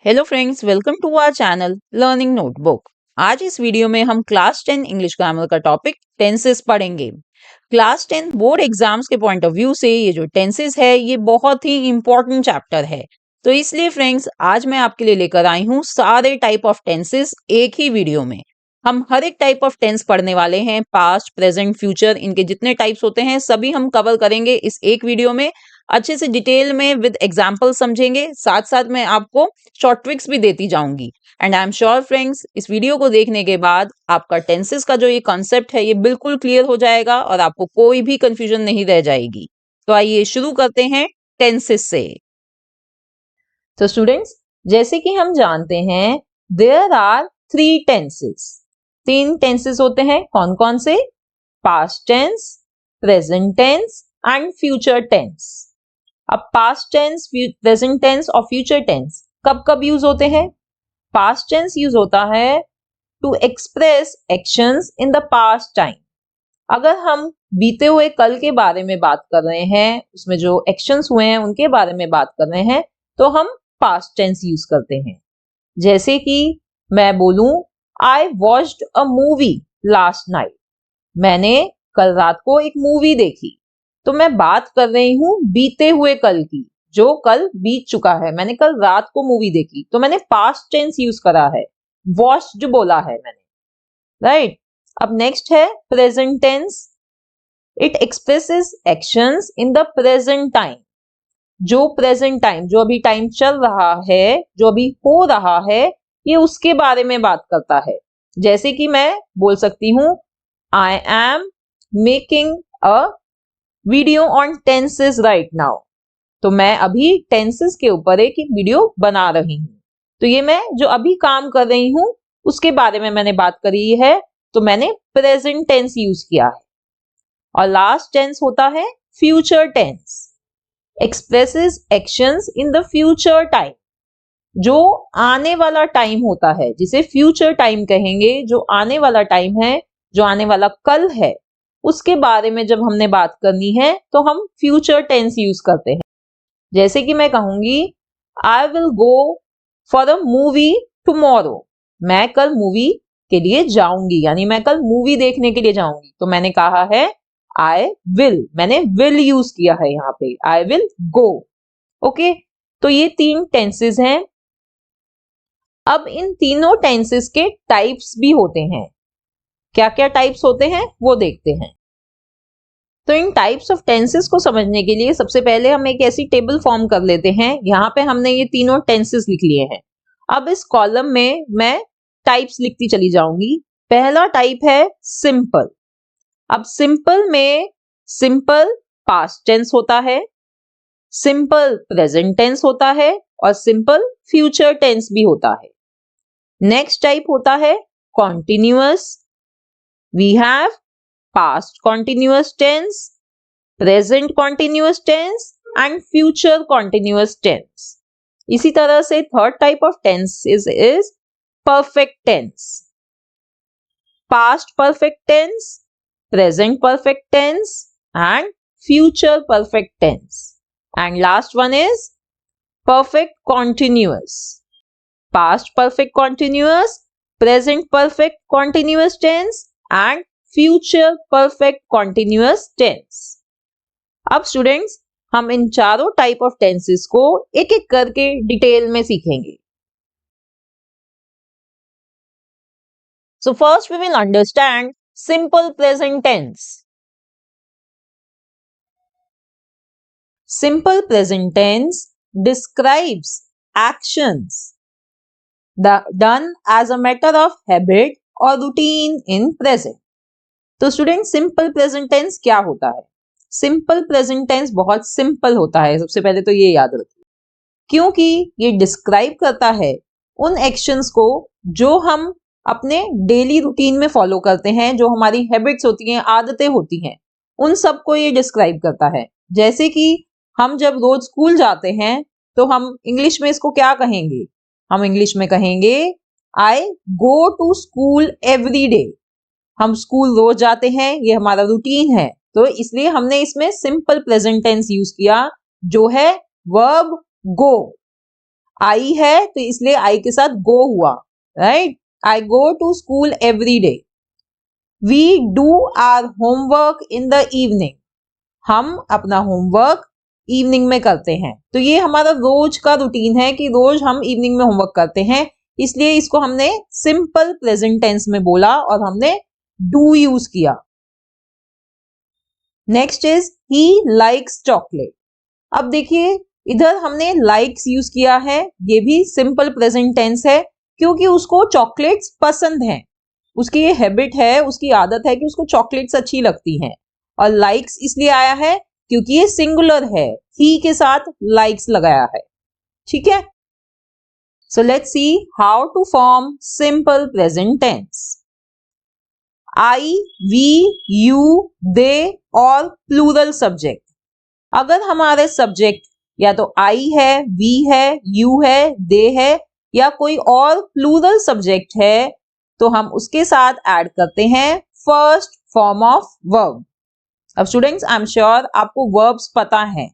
Hello friends, welcome to our channel learning notebook. आज इस video में हम क्लास 10 इंग्लिश ग्रामर का टॉपिक टेंसेस पढ़ेंगे। क्लास 10 बोर्ड एग्जाम्स के पॉइंट ऑफ व्यू से ये जो टेंसेस है ये बहुत ही इंपॉर्टेंट चैप्टर है। तो इसलिए फ्रेंड्स आज मैं आपके लिए लेकर आई हूँ सारे टाइप ऑफ टेंसेस एक ही वीडियो में। हम हर एक टाइप ऑफ टेंस पढ़ने वाले हैं, पास्ट, प्रेजेंट, फ्यूचर, इनके जितने टाइप्स होते हैं सभी हम कवर करेंगे इस एक वीडियो में। अच्छे से डिटेल में विद एग्जाम्पल समझेंगे, साथ साथ मैं आपको शॉर्ट ट्रिक्स भी देती जाऊंगी। And I am sure friends इस वीडियो को देखने के बाद आपका टेंसेस का जो ये कॉन्सेप्ट है ये बिल्कुल क्लियर हो जाएगा और आपको कोई भी कंफ्यूजन नहीं रह जाएगी। तो आइए शुरू करते हैं टेंसेस से। तो स्टूडेंट्स, जैसे कि हम जानते हैं देयर आर 3 टेंसेस। 3 टेंसेस होते हैं। कौन कौन से? Past tense, present tense and future tense. अब पास्ट टेंस, प्रेजेंट टेंस और फ्यूचर टेंस कब कब यूज होते हैं? पास्ट टेंस यूज होता है to express actions in the past time. अगर हम बीते हुए कल के बारे में बात कर रहे हैं, उसमें जो एक्शंस हुए हैं उनके बारे में बात कर रहे हैं, तो हम पास्ट टेंस यूज करते हैं। जैसे कि मैं बोलूं I watched a movie last night. मैंने कल रात को एक मूवी देखी। तो मैं बात कर रही हूं बीते हुए कल की, जो कल बीत चुका है। मैंने कल रात को मूवी देखी, तो मैंने पास्ट टेंस यूज करा है, वॉच्ड बोला है मैंने, राइट। अब नेक्स्ट है present tense. It expresses actions in the present time. जो प्रेजेंट टाइम, जो अभी टाइम चल रहा है, जो अभी हो रहा है, ये उसके बारे में बात करता है। जैसे कि मैं बोल सकती हूँ I am making a video on tenses right now. तो मैं अभी टेंसेस के ऊपर एक वीडियो बना रही हूँ। तो ये मैं जो अभी काम कर रही हूँ उसके बारे में मैंने बात करी है, तो मैंने प्रेजेंट टेंस यूज किया है। और लास्ट टेंस होता है future tense. Expresses actions in the future time. जो आने वाला टाइम होता है जिसे फ्यूचर टाइम कहेंगे, जो आने वाला टाइम है, जो आने वाला कल है, उसके बारे में जब हमने बात करनी है तो हम फ्यूचर टेंस यूज करते हैं। जैसे कि मैं कहूंगी I will go for a movie tomorrow. मैं कल मूवी के लिए जाऊंगी, यानी मैं कल मूवी देखने के लिए जाऊंगी। तो मैंने कहा है आई विल, मैंने विल यूज किया है यहाँ पे, आई विल गो। ओके, तो ये 3 टेंसेस हैं। अब इन तीनों टेंसेस के टाइप्स भी होते हैं। क्या क्या टाइप्स होते हैं वो देखते हैं। तो इन टाइप्स ऑफ टेंसेस को समझने के लिए सबसे पहले हम एक ऐसी टेबल फॉर्म कर लेते हैं। यहाँ पे हमने ये तीनों टेंसेस लिख लिए हैं। अब इस कॉलम में मैं टाइप्स लिखती चली जाऊंगी। पहला टाइप है सिंपल। अब सिंपल में सिंपल पास्ट टेंस होता है, सिंपल प्रेजेंट टेंस होता है और सिंपल फ्यूचर टेंस भी होता है। नेक्स्ट टाइप होता है continuous. We have past continuous tense, present continuous tense and future continuous tense. इसी तरह से third type of tense is perfect tense. Past perfect tense, present perfect tense and future perfect tense. And last one is perfect continuous. Past perfect continuous, present perfect continuous tense and future perfect continuous tense. अब students हम इन चारों type of tenses को एक एक करके detail में सीखेंगे। So first we will understand simple present tense. Simple present tense describes actions done as a matter of habit or routine in present. तो स्टूडेंट सिंपल प्रेजेंट टेंस क्या होता है? सिंपल प्रेजेंट टेंस बहुत simple होता है, सबसे पहले तो ये याद रखिए, क्योंकि ये डिस्क्राइब करता है उन एक्शंस को जो हम अपने डेली रूटीन में फॉलो करते हैं, जो हमारी हैबिट्स होती हैं, आदतें होती हैं, उन सबको ये डिस्क्राइब करता है। जैसे कि हम जब रोज स्कूल जाते हैं तो हम इंग्लिश में इसको क्या कहेंगे? हम इंग्लिश में कहेंगे I go to school every day. हम स्कूल रोज जाते हैं, ये हमारा रूटीन है। तो इसलिए हमने इसमें सिंपल प्रेजेंट टेंस यूज किया जो है वर्ब गो। आई है तो इसलिए आई के साथ गो हुआ, right. I go to school every day. We do our homework in the evening. हम अपना होमवर्क इवनिंग में करते हैं। तो ये हमारा रोज का रूटीन है कि रोज हम इवनिंग में होमवर्क करते हैं, इसलिए इसको हमने सिंपल प्रेजेंट टेंस में बोला और हमने डू यूज किया। Next is he likes chocolate. अब देखिए इधर हमने लाइक्स यूज किया है, ये भी सिंपल प्रेजेंट टेंस है क्योंकि उसको चॉकलेट्स पसंद हैं। उसकी ये हैबिट है, उसकी आदत है कि उसको चॉकलेट्स अच्छी लगती हैं। और लाइक्स इसलिए आया है क्योंकि ये सिंगुलर है, ही के साथ लाइक्स लगाया है। ठीक है, so let's see how to form simple present tense. I, we, you, they और प्लूरल सब्जेक्ट। अगर हमारे सब्जेक्ट या तो आई है, वी है, यू है, दे है या कोई और प्लूरल सब्जेक्ट है तो हम उसके साथ ऐड करते हैं फर्स्ट फॉर्म ऑफ वर्ब। अब स्टूडेंट्स आई एम श्योर आपको वर्ब्स पता है,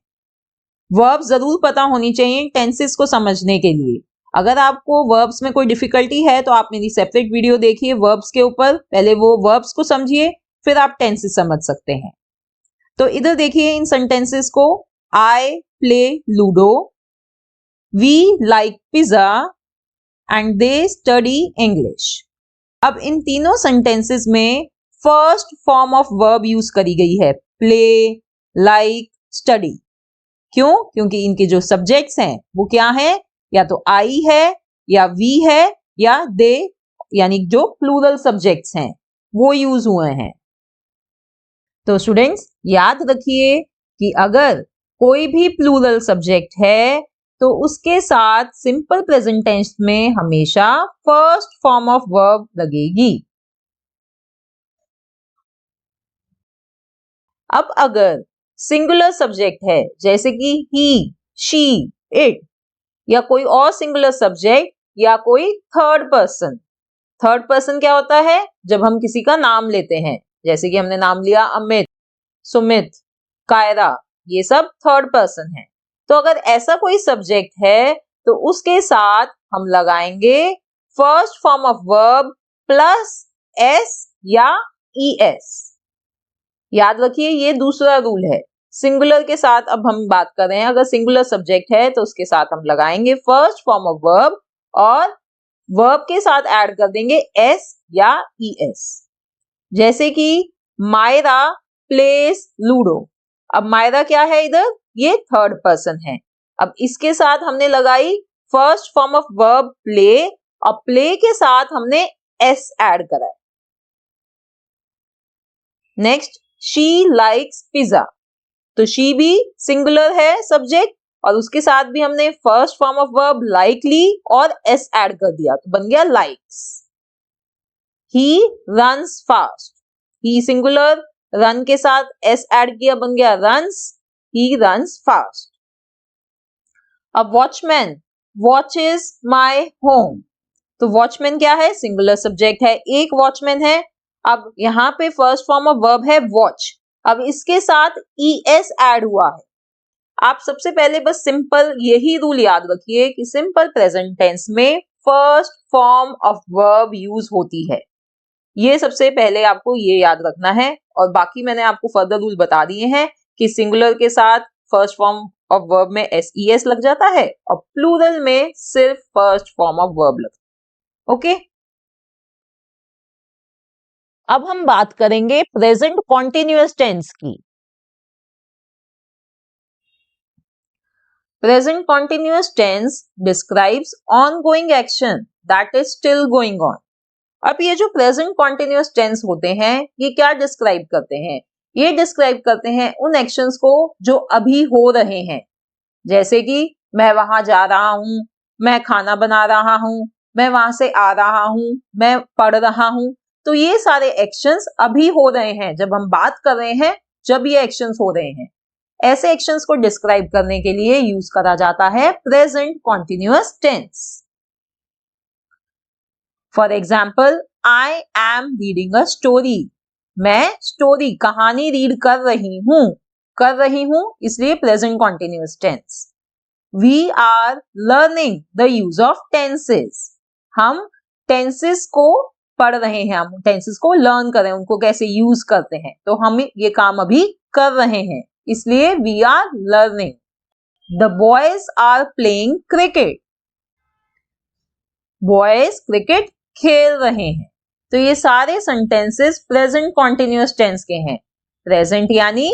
वर्ब्स जरूर पता होनी चाहिए टेंसेस को समझने के लिए। अगर आपको वर्ब्स में कोई डिफिकल्टी है तो आप मेरी सेपरेट वीडियो देखिए वर्ब्स के ऊपर, पहले वो वर्ब्स को समझिए फिर आप टेंसेस समझ सकते हैं। तो इधर देखिए इन सेंटेंसेस को, I play ludo, we like pizza and they study English. अब इन तीनों सेंटेंसेस में first form of verb use करी गई है, प्ले, लाइक, स्टडी। क्यों? क्योंकि इनके जो सब्जेक्ट्स हैं वो क्या है, या तो आई है या वी है या दे, यानी जो प्लूरल सब्जेक्ट्स हैं वो यूज हुए हैं। तो स्टूडेंट्स याद रखिए कि अगर कोई भी प्लूरल सब्जेक्ट है तो उसके साथ सिंपल प्रेजेंट टेंस में हमेशा फर्स्ट फॉर्म ऑफ वर्ब लगेगी। अब अगर सिंगुलर सब्जेक्ट है जैसे कि ही, शी, इट या कोई और सिंगुलर सब्जेक्ट या कोई थर्ड पर्सन। थर्ड पर्सन क्या होता है? जब हम किसी का नाम लेते हैं, जैसे कि हमने नाम लिया अमित, सुमित, कायरा, ये सब थर्ड पर्सन है। तो अगर ऐसा कोई सब्जेक्ट है तो उसके साथ हम लगाएंगे first form of verb plus S या ईएस। याद रखिए ये दूसरा रूल है। सिंगुलर के साथ अब हम बात कर रहे हैं, अगर सिंगुलर सब्जेक्ट है तो उसके साथ हम लगाएंगे फर्स्ट फॉर्म ऑफ वर्ब और वर्ब के साथ ऐड कर देंगे एस या ईएस। जैसे कि मायरा प्लेस लूडो। अब मायरा क्या है इधर? ये थर्ड पर्सन है। अब इसके साथ हमने लगाई first form of verb play और प्ले के साथ हमने एस ऐड करा है। Next, she likes pizza. तो शी भी सिंगुलर है सब्जेक्ट और उसके साथ भी हमने first form of verb like ली और एस ऐड कर दिया तो बन गया likes. He runs fast. He singular, run के साथ एस ऐड किया बन गया रन्स, ही रन्स फास्ट। अब वॉचमैन, वॉचेस माय होम। तो वॉचमैन क्या है? सिंगुलर सब्जेक्ट है, एक वॉचमैन है। अब यहाँ पे फर्स्ट फॉर्म ऑफ वर्ब है वॉच, अब इसके साथ ईएस ऐड हुआ है। आप सबसे पहले बस सिंपल यही रूल याद रखिए कि सिंपल प्रेजेंट टेंस में first form of verb use होती है। ये सबसे पहले आपको ये याद रखना है और बाकी मैंने आपको फर्दर रूल बता दिए हैं कि सिंगुलर के साथ फर्स्ट फॉर्म ऑफ वर्ब में एस लग जाता है और प्लूरल में सिर्फ फर्स्ट फॉर्म ऑफ वर्ब लगता है। ओके, अब हम बात करेंगे प्रेजेंट कॉन्टिन्यूअस टेंस की। Present continuous tense describes ongoing action that is still going on. अब ये जो प्रेजेंट कॉन्टिन्यूअस टेंस होते हैं ये क्या डिस्क्राइब करते हैं? ये डिस्क्राइब करते हैं उन एक्शंस को जो अभी हो रहे हैं। जैसे कि मैं वहां जा रहा हूं, मैं खाना बना रहा हूं, मैं वहां से आ रहा हूं, मैं पढ़ रहा हूं। तो ये सारे एक्शंस अभी हो रहे हैं, जब हम बात कर रहे हैं जब ये एक्शंस हो रहे हैं। ऐसे एक्शंस को डिस्क्राइब करने के लिए यूज करा जाता है present continuous tense. For example, I am reading a story. मैं स्टोरी, कहानी रीड कर रही हूं, इसलिए present continuous tense. We are learning the use of tenses. हम टेंसेस को पढ़ रहे हैं, हम टेंसेस को लर्न कर रहे हैं, उनको कैसे यूज करते हैं, तो हम ये काम अभी कर रहे हैं, इसलिए we are learning. The boys are playing cricket. Boys cricket खेल रहे हैं। तो ये सारे सेंटेंसेस प्रेजेंट कॉन्टिन्यूअस टेंस के हैं। प्रेजेंट यानी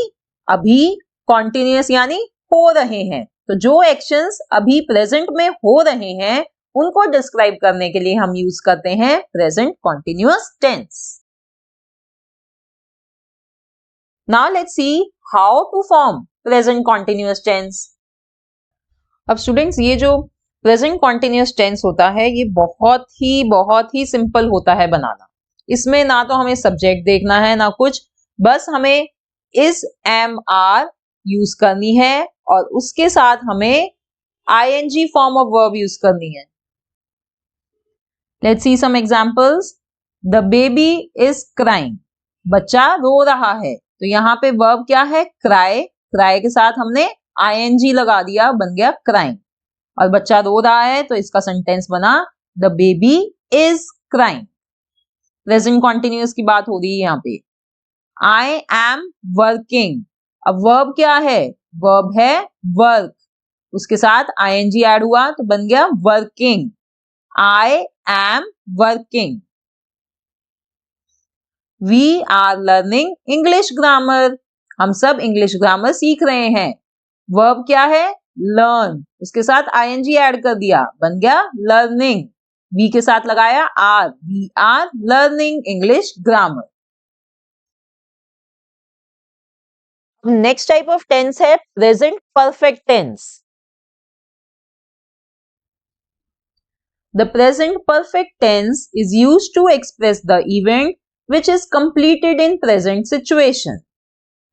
अभी, कॉन्टिन्यूअस यानी हो रहे हैं। तो जो एक्शंस अभी प्रेजेंट में हो रहे हैं उनको डिस्क्राइब करने के लिए हम यूज करते हैं present continuous tense. Now let's see how to form present continuous tense. अब स्टूडेंट्स, ये जो प्रेजेंट कॉन्टिन्यूअस टेंस होता है ये बहुत ही सिंपल होता है बनाना। इसमें ना तो हमें सब्जेक्ट देखना है ना कुछ, बस हमें इज, एम, आर यूज करनी है और उसके साथ हमें ING form of verb use करनी है। Let's see some examples. The baby is crying. बच्चा रो रहा है। तो यहाँ पे वर्ब क्या है? क्राई। क्राई के साथ हमने आईएनजी लगा दिया, बन गया क्राइंग। और बच्चा रो रहा है तो इसका सेंटेंस बना the baby is crying. Present continuous की बात हो रही है यहाँ पे। आई एम वर्किंग। अब वर्ब क्या है? वर्ब है वर्क, उसके साथ आईएनजी ऐड हुआ तो बन गया working. I am working. We are learning English grammar. हम सब इंग्लिश ग्रामर सीख रहे हैं। वर्ब क्या है? लर्न, उसके साथ आईएनजी ऐड कर दिया, बन गया लर्निंग। वी के साथ लगाया are, we are learning English grammar. Next type of tense है present perfect tense. The present perfect tense is used to express the event which is completed in present situation.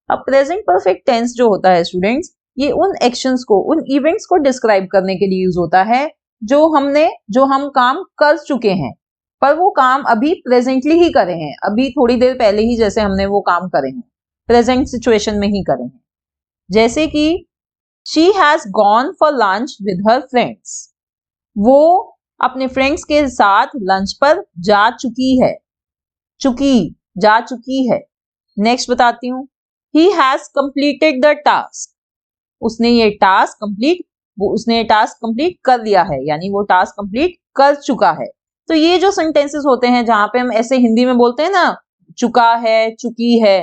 अब present perfect tense जो होता है students, ये उन actions को, उन events को डिस्क्राइब करने के लिए यूज होता है जो हम काम कर चुके हैं, पर वो काम अभी प्रेजेंटली ही करे हैं, अभी थोड़ी देर पहले ही जैसे हमने वो काम करे हैं, प्रेजेंट सिचुएशन में ही करे हैं। जैसे कि she has gone for lunch with her friends. वो अपने फ्रेंड्स के साथ लंच पर जा चुकी है। जा चुकी है। नेक्स्ट बताती हूँ। He has completed the task. उसने ये टास्क कंप्लीट कर लिया है, यानी वो टास्क कंप्लीट कर चुका है। तो ये जो सेंटेंसेस होते हैं जहां पे हम ऐसे हिंदी में बोलते हैं ना, चुका है, चुकी है,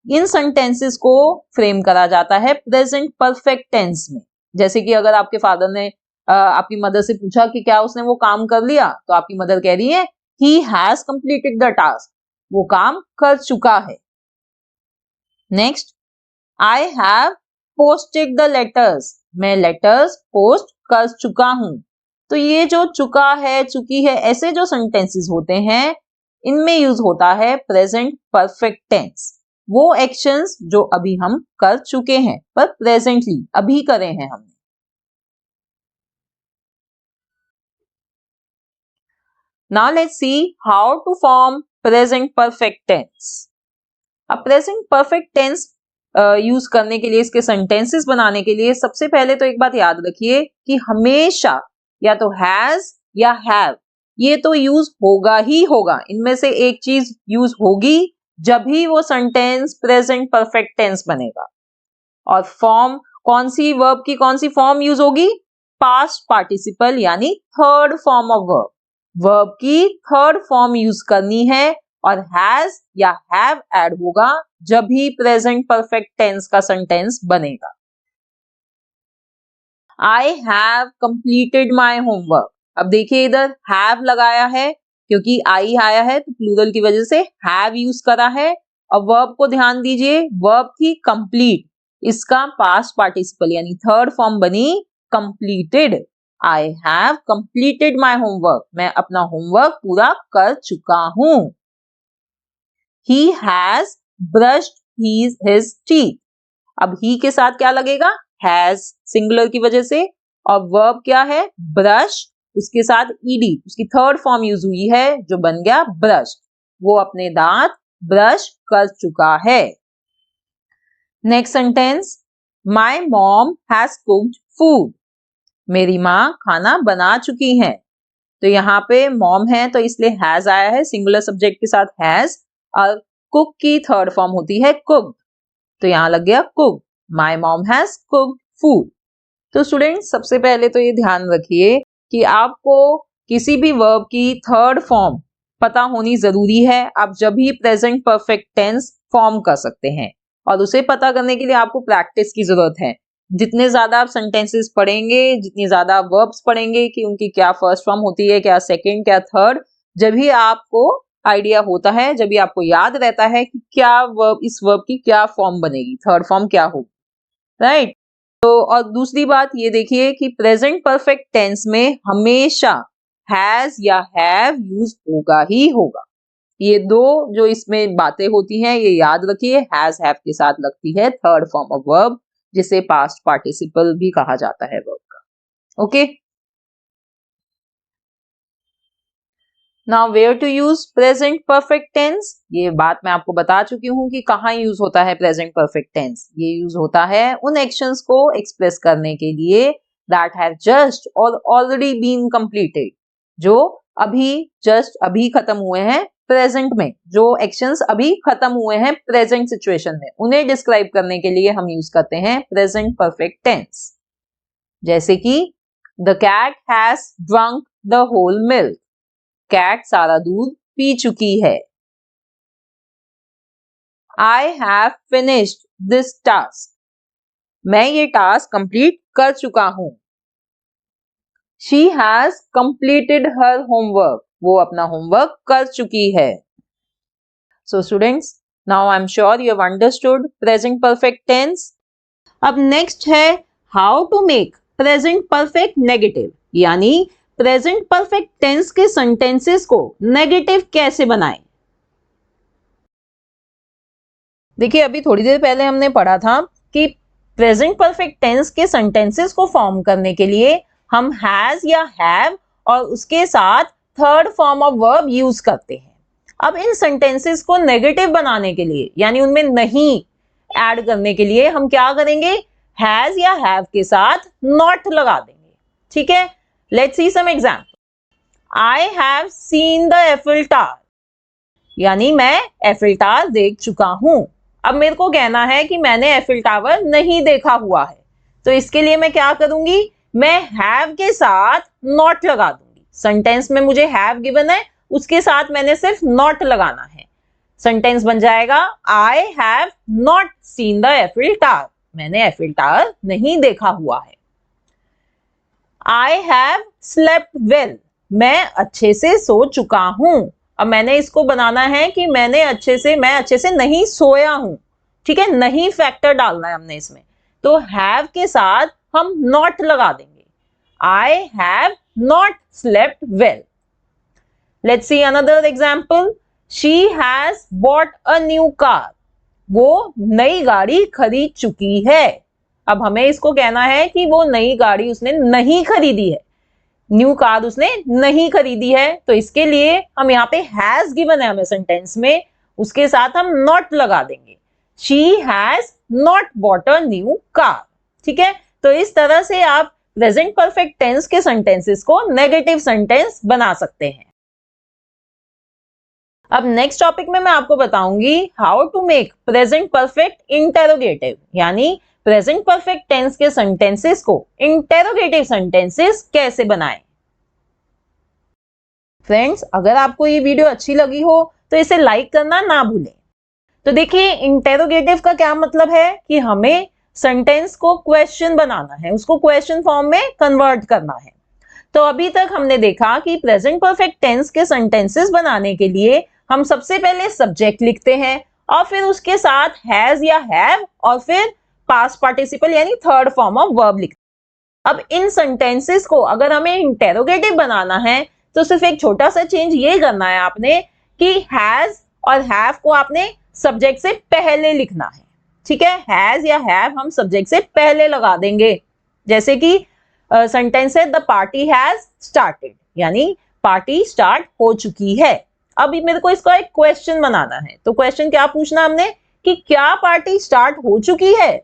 इन सेंटेंसेस को फ्रेम करा जाता है प्रेजेंट परफेक्ट टेंस में। जैसे कि अगर आपके फादर ने आपकी मदर से पूछा कि क्या उसने वो काम कर लिया, तो आपकी मदर कह रही है he has completed the task, वो काम कर चुका है। Next, I have posted the letters, मैं लेटर्स पोस्ट कर चुका हूं। तो ये जो चुका है, चुकी है, ऐसे जो सेंटेंसेस होते हैं इनमें यूज होता है प्रेजेंट परफेक्ट टेंस। वो एक्शंस जो अभी हम कर चुके हैं, पर प्रेजेंटली अभी करे हैं हमने। Now let's see how to form present perfect tense. अब प्रेजेंट परफेक्ट टेंस यूज करने के लिए, इसके सेंटेंसेस बनाने के लिए सबसे पहले तो एक बात याद रखिए कि हमेशा या तो हैज या हैव, ये तो यूज होगा ही होगा। इनमें से एक चीज यूज होगी जब ही वो सेंटेंस प्रेजेंट परफेक्ट टेंस बनेगा। और फॉर्म कौन सी, वर्ब की कौन सी फॉर्म यूज होगी? पास्ट पार्टिसिपल यानी third form of verb. Verb की थर्ड फॉर्म यूज करनी है और हैज या हैव ऐड होगा जब ही प्रेजेंट परफेक्ट टेंस का सेंटेंस बनेगा। I have completed my homework. अब देखिए इधर हैव लगाया है क्योंकि आई आया है तो प्लूरल की वजह से हैव यूज करा है। अब वर्ब को ध्यान दीजिए, वर्ब थी कंप्लीट, इसका पास्ट पार्टिसिपल यानी थर्ड फॉर्म बनी completed. I have completed my homework, मैं अपना होमवर्क पूरा कर चुका हूं। He has brushed his teeth. अब he के साथ क्या लगेगा? has, सिंगुलर की वजह से। और वर्ब क्या है? ब्रश, उसके साथ ed, उसकी थर्ड फॉर्म यूज हुई है जो बन गया ब्रश। वो अपने दांत ब्रश कर चुका है। Next sentence, my mom has cooked food. मेरी माँ खाना बना चुकी हैं। तो यहाँ पे मॉम है तो इसलिए हैज आया है सिंगुलर सब्जेक्ट के साथ हैज, और कुक की थर्ड फॉर्म होती है कुक, तो यहाँ लग गया cook. My mom has cooked food. तो स्टूडेंट्स सबसे पहले तो ये ध्यान रखिए कि आपको किसी भी वर्ब की थर्ड फॉर्म पता होनी जरूरी है। आप जब भी प्रेजेंट परफेक्ट टेंस फॉर्म कर सकते हैं, और उसे पता करने के लिए आपको प्रैक्टिस की जरूरत है। जितने ज्यादा आप सेंटेंसेस पढ़ेंगे, जितनी ज्यादा वर्ब्स पढ़ेंगे कि उनकी क्या फर्स्ट फॉर्म होती है, क्या सेकंड, क्या थर्ड, जब भी आपको आइडिया होता है, जब भी आपको याद रहता है कि क्या वर्ब, इस वर्ब की क्या फॉर्म बनेगी, थर्ड फॉर्म क्या होगी, राइट। तो और दूसरी बात ये देखिए कि प्रेजेंट परफेक्ट टेंस में हमेशा हैज या हैव यूज होगा ही होगा। ये दो जो इसमें बातें होती हैं ये याद रखिए, हैज हैव के साथ लगती है थर्ड फॉर्म ऑफ वर्ब, जिसे पास्ट पार्टिसिपल भी कहा जाता है वर्ब का। Okay, now where to use present perfect tense, ये बात मैं आपको बता चुकी हूं कि कहाँ यूज होता है प्रेजेंट परफेक्ट टेंस। ये यूज होता है उन एक्शंस को एक्सप्रेस करने के लिए दैट हैव जस्ट और ऑलरेडी बीन कंप्लीटेड, जो अभी जस्ट अभी खत्म हुए हैं प्रेजेंट में, जो एक्शंस अभी खत्म हुए हैं प्रेजेंट सिचुएशन में, उन्हें डिस्क्राइब करने के लिए हम यूज करते हैं प्रेजेंट परफेक्ट टेंस। जैसे कि the cat has drunk the whole milk, cat सारा दूध पी चुकी है। I have finished this task, मैं ये टास्क कंप्लीट कर चुका हूं। She has completed her homework, वो अपना होमवर्क कर चुकी है। So students, now I'm sure you have understood present perfect tense. अब नेक्स्ट है how to make present perfect negative, यानी प्रेजेंट परफेक्ट टेंस के सेंटेंसेस को नेगेटिव कैसे बनाएं। देखिए अभी थोड़ी देर पहले हमने पढ़ा था कि प्रेजेंट परफेक्ट टेंस के सेंटेंसेस को फॉर्म करने के लिए हम हैज या हैव और उसके साथ third form of verb use करते हैं। अब इन सेंटेंसेस को नेगेटिव बनाने के लिए, यानी उनमें नहीं ऐड करने के लिए, हम क्या करेंगे, हैज या हैव के साथ नॉट लगा देंगे। ठीक है, let's see some example. I have seen the Eiffel Tower, यानी मैं एफिल टावर देख चुका हूं। अब मेरे को कहना है कि मैंने एफिल टावर नहीं देखा हुआ है, तो इसके लिए मैं क्या करूंगी, मैं हैव के साथ नॉट लगा दूंगी। सेंटेंस में मुझे हैव गिवन है, उसके साथ मैंने सिर्फ नॉट लगाना है। सेंटेंस बन जाएगा आई have not seen the Eiffel tower, मैंने एफिल टावर नहीं देखा हुआ है। आई हैव स्लेप्ट वेल, मैं अच्छे से सो चुका हूं। अब मैंने इसको बनाना है कि मैं अच्छे से नहीं सोया हूं। ठीक है, नहीं फैक्टर डालना है हमने इसमें, तो हैव के साथ हम नॉट लगा देंगे। I have not slept well. Let's see another example. She has bought a new car, वो नई गाड़ी खरीद चुकी है। अब हमें इसको कहना है कि वो नई गाड़ी उसने नहीं खरीदी है, न्यू कार उसने नहीं खरीदी है, तो इसके लिए हम यहाँ पे हैज गिवन है हमें सेंटेंस में, उसके साथ हम नॉट लगा देंगे। She has not bought a new car. ठीक है, तो इस तरह से आप प्रेजेंट परफेक्ट टेंस के सेंटेंसेस को नेगेटिव सेंटेंस बना सकते हैं। अब नेक्स्ट टॉपिक में मैं आपको बताऊंगी how to make present perfect interrogative, यानी प्रेजेंट परफेक्ट टेंस के सेंटेंसेस को इंटेरोगेटिव सेंटेंसेस कैसे बनाएं। फ्रेंड्स, अगर आपको ये वीडियो अच्छी लगी हो तो इसे लाइक करना ना भूलें। तो देखिए इंटेरोगेटिव का क्या मतलब है कि हमें सेंटेंस को क्वेश्चन बनाना है, उसको क्वेश्चन फॉर्म में कन्वर्ट करना है। तो अभी तक हमने देखा कि प्रेजेंट परफेक्ट टेंस के सेंटेंसेस बनाने के लिए हम सबसे पहले सब्जेक्ट लिखते हैं और फिर उसके साथ हैज या हैव और फिर पास्ट पार्टिसिपल यानी थर्ड फॉर्म ऑफ वर्ब लिखते हैं। अब इन सेंटेंसेस को अगर हमें इंटेरोगेटिव बनाना है तो सिर्फ एक छोटा सा चेंज ये करना है आपने कि हैज और हैव को आपने सब्जेक्ट से पहले लिखना है। ठीक है, हैज या हैव हम सब्जेक्ट से पहले लगा देंगे। जैसे कि सेंटेंस है द पार्टी हैज स्टार्टेड, यानी पार्टी स्टार्ट हो चुकी है। अब मेरे को इसका एक क्वेश्चन बनाना है, तो क्वेश्चन क्या पूछना हमने कि क्या पार्टी स्टार्ट हो चुकी है।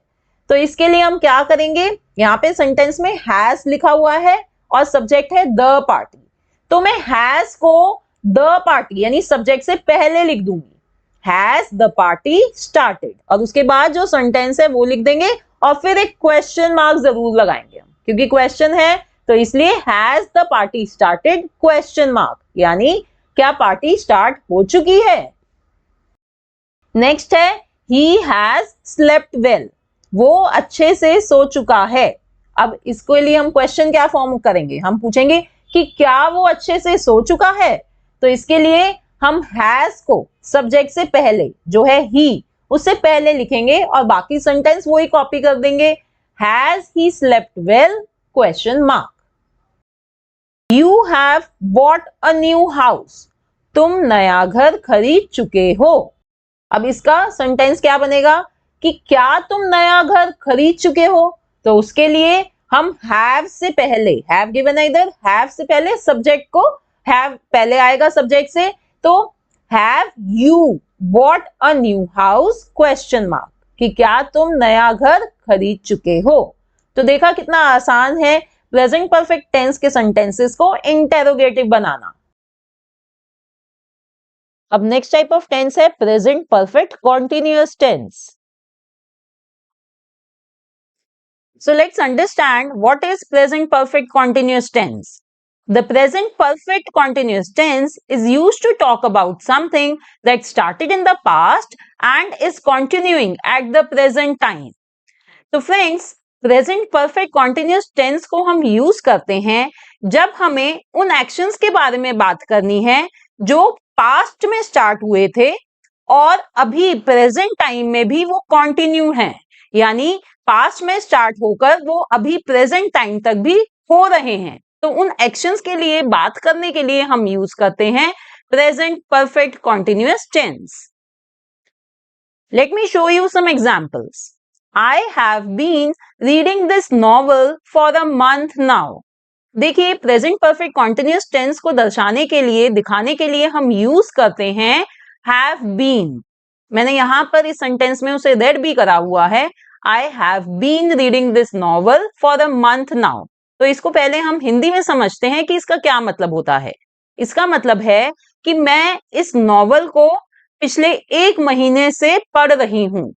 तो इसके लिए हम क्या करेंगे, यहाँ पे सेंटेंस में हैज लिखा हुआ है और सब्जेक्ट है द पार्टी, तो मैं हैज को द पार्टी यानी सब्जेक्ट से पहले लिख दूंगी, हैज द पार्टी स्टार्टेड, और उसके बाद जो सेंटेंस है वो लिख देंगे और फिर एक क्वेश्चन मार्क जरूर लगाएंगे हम, क्योंकि क्वेश्चन है तो इसलिए has the party started question mark, यानी क्या पार्टी स्टार्ट हो चुकी है। नेक्स्ट है he has slept well, वो अच्छे से सो चुका है। अब इसके लिए हम क्वेश्चन क्या फॉर्म करेंगे, हम पूछेंगे कि क्या वो अच्छे से सो चुका है, तो इसके लिए हम हैज को सब्जेक्ट से पहले जो है he उससे पहले लिखेंगे और बाकी सेंटेंस वही कॉपी कर देंगे, has he slept well question mark. You have bought a new house, तुम नया घर खरीद चुके हो। अब इसका सेंटेंस क्या बनेगा कि क्या तुम नया घर खरीद चुके हो, तो उसके लिए हम हैव से पहले, हैव गिवन है इधर, हैव से पहले सब्जेक्ट को, हैव पहले आएगा सब्जेक्ट से, तो have you bought a new house question mark, कि क्या तुम नया घर खरीद चुके हो। तो देखा कितना आसान है प्रेजेंट परफेक्ट टेंस के सेंटेंसेस को इंटेरोगेटिव बनाना। अब नेक्स्ट टाइप ऑफ टेंस है present perfect continuous tense. So let's understand what is present perfect continuous tense. The present perfect continuous tense is used to talk about something that started in the past and is continuing at the present time. तो friends, present perfect continuous tense को हम use करते हैं जब हमें उन actions के बारे में बात करनी है जो पास्ट में स्टार्ट हुए थे और अभी प्रेजेंट टाइम में भी वो कंटिन्यू हैं, यानी पास्ट में स्टार्ट होकर वो अभी प्रेजेंट टाइम तक भी हो रहे हैं। तो उन एक्शंस के लिए बात करने के लिए हम यूज करते हैं present perfect continuous tense. Let me show you some examples. I have been reading this novel for a month now. देखिए, प्रेजेंट परफेक्ट कॉन्टिन्यूअस टेंस को दर्शाने के लिए, दिखाने के लिए हम यूज करते हैं have been। मैंने यहां पर इस सेंटेंस में उसे रेड भी करा हुआ है, I have been reading this novel for a month now। तो इसको पहले हम हिंदी में समझते हैं कि इसका क्या मतलब होता है। इसका मतलब है कि मैं इस नॉवल को पिछले 1 महीने से पढ़ रही हूं।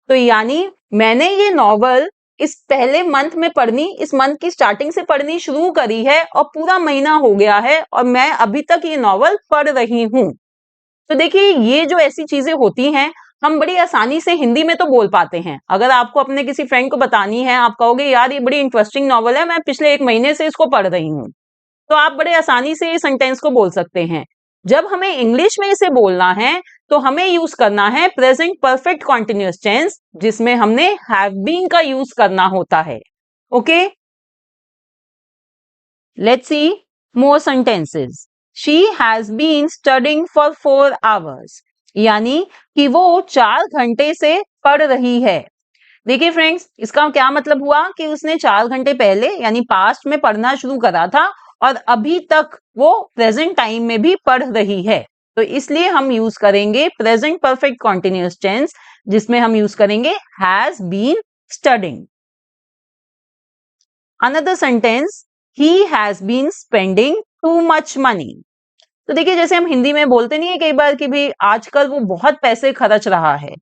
तो यानी मैंने ये नॉवल इस पहले मंथ में पढ़नी, इस मंथ की स्टार्टिंग से पढ़नी शुरू करी है और पूरा महीना हो गया है और मैं अभी तक ये नॉवल पढ़ रही हूं। तो देखिए, ये जो ऐसी चीजें होती हैं हम बड़ी आसानी से हिंदी में तो बोल पाते हैं। अगर आपको अपने किसी फ्रेंड को बतानी है, आप कहोगे यार ये बड़ी इंटरेस्टिंग नॉवल है, मैं पिछले 1 महीने से इसको पढ़ रही हूँ, तो आप बड़े आसानी से ये सेंटेंस को बोल सकते हैं। जब हमें इंग्लिश में इसे बोलना है तो हमें यूज करना है प्रेजेंट परफेक्ट कॉन्टिन्यूअस टेंस, जिसमें हमने हैव बीन का यूज करना होता है। Okay, let's see more sentences. She has been studying for 4 hours, यानी कि वो 4 घंटे से पढ़ रही है। देखिए फ्रेंड्स, इसका क्या मतलब हुआ कि उसने 4 घंटे पहले यानी पास्ट में पढ़ना शुरू करा था और अभी तक वो प्रेजेंट टाइम में भी पढ़ रही है। तो इसलिए हम यूज करेंगे प्रेजेंट परफेक्ट कॉन्टिन्यूअस टेंस, जिसमें हम यूज करेंगे has been studying. Another sentence, he has been spending too much money. तो देखिए, जैसे हम हिंदी में बोलते नहीं है कई बार कि भाई आजकल वो बहुत पैसे खर्च रहा है,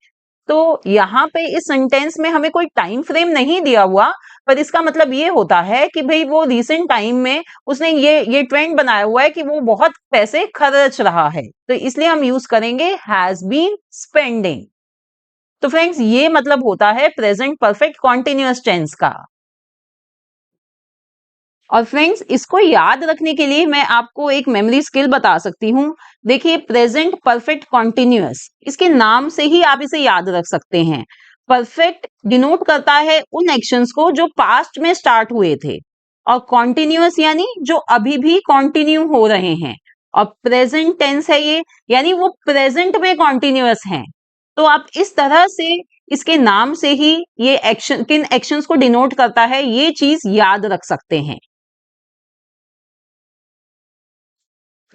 तो यहाँ पे इस सेंटेंस में हमें कोई टाइम फ्रेम नहीं दिया हुआ, पर इसका मतलब ये होता है कि भाई वो रिसेंट टाइम में उसने ये ट्रेंड बनाया हुआ है कि वो बहुत पैसे खर्च रहा है, तो इसलिए हम यूज करेंगे हैज बीन स्पेंडिंग। तो फ्रेंड्स, ये मतलब होता है प्रेजेंट परफेक्ट कॉन्टिन्यूअस टेंस का। और फ्रेंड्स, इसको याद रखने के लिए मैं आपको एक मेमोरी स्किल बता सकती हूँ। देखिए, प्रेजेंट परफेक्ट कॉन्टिन्यूअस, इसके नाम से ही आप इसे याद रख सकते हैं। परफेक्ट डिनोट करता है उन एक्शंस को जो पास्ट में स्टार्ट हुए थे, और कॉन्टिन्यूअस यानी जो अभी भी कंटिन्यू हो रहे हैं, और प्रेजेंट टेंस है ये, यानी वो प्रेजेंट में कॉन्टिन्यूअस हैं। तो आप इस तरह से इसके नाम से ही ये एक्शन किन एक्शंस को डिनोट करता है ये चीज याद रख सकते हैं।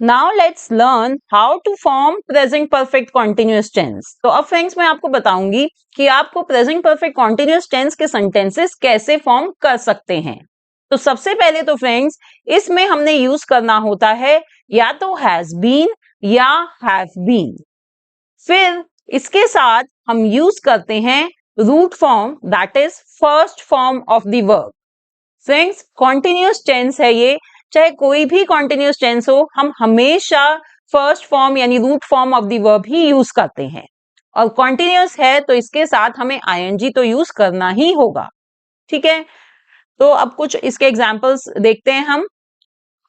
Now let's learn how to form present perfect continuous tense. तो अब फ्रेंड्स मैं आपको बताऊंगी कि आपको प्रेजेंट परफेक्ट कॉन्टिन्यूअस टेंस के सेंटेंसेस कैसे फॉर्म कर सकते हैं। तो सबसे पहले तो फ्रेंड्स इसमें हमने यूज करना होता है या तो हैज बीन या हैव बीन। फिर इसके साथ हम यूज करते हैं root form that is first form of the verb. Friends continuous tense है ये, चाहे कोई भी कॉन्टिन्यूअस टेंस हो, हम हमेशा फर्स्ट फॉर्म यानी root form of the verb ही यूज करते हैं। और कॉन्टिन्यूअस है तो इसके साथ हमें आईएनजी तो यूज करना ही होगा। ठीक है, तो अब कुछ इसके एग्जांपल्स देखते हैं हम।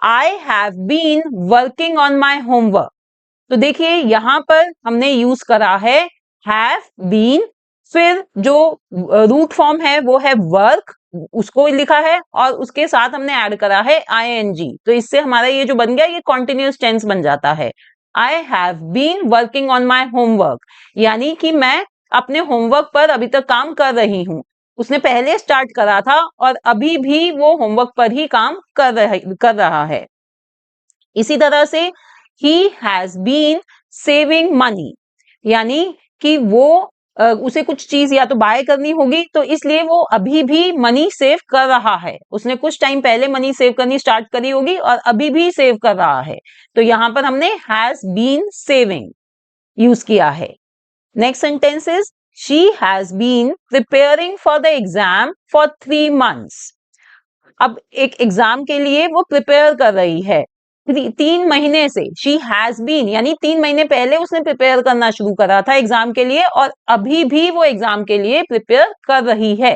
I have been working on my homework. तो देखिए यहां पर हमने यूज करा है हैव बीन, फिर जो रूट फॉर्म है वो है वर्क, उसको लिखा है और उसके साथ हमने ऐड करा है आईएनजी। तो इससे हमारा ये जो बन गया ये कॉन्टिन्यूअस टेंस बन जाता है। I have been working on my homework, यानी कि मैं अपने होमवर्क पर अभी तक काम कर रही हूं। उसने पहले स्टार्ट करा था और अभी भी वो होमवर्क पर ही काम कर रहा है। इसी तरह से he has been saving money, यानी कि वो उसे कुछ चीज या तो बाय करनी होगी तो इसलिए वो अभी भी मनी सेव कर रहा है। उसने कुछ टाइम पहले मनी सेव करनी स्टार्ट करी होगी और अभी भी सेव कर रहा है। तो यहां पर हमने हैज बीन सेविंग यूज किया है। Next sentence is she has been preparing for the exam for 3 months। अब एक एग्जाम के लिए वो प्रिपेयर कर रही है 3 महीने से। शी हैज बीन यानी 3 महीने पहले उसने प्रिपेयर करना शुरू करा था एग्जाम के लिए और अभी भी वो एग्जाम के लिए प्रिपेयर कर रही है।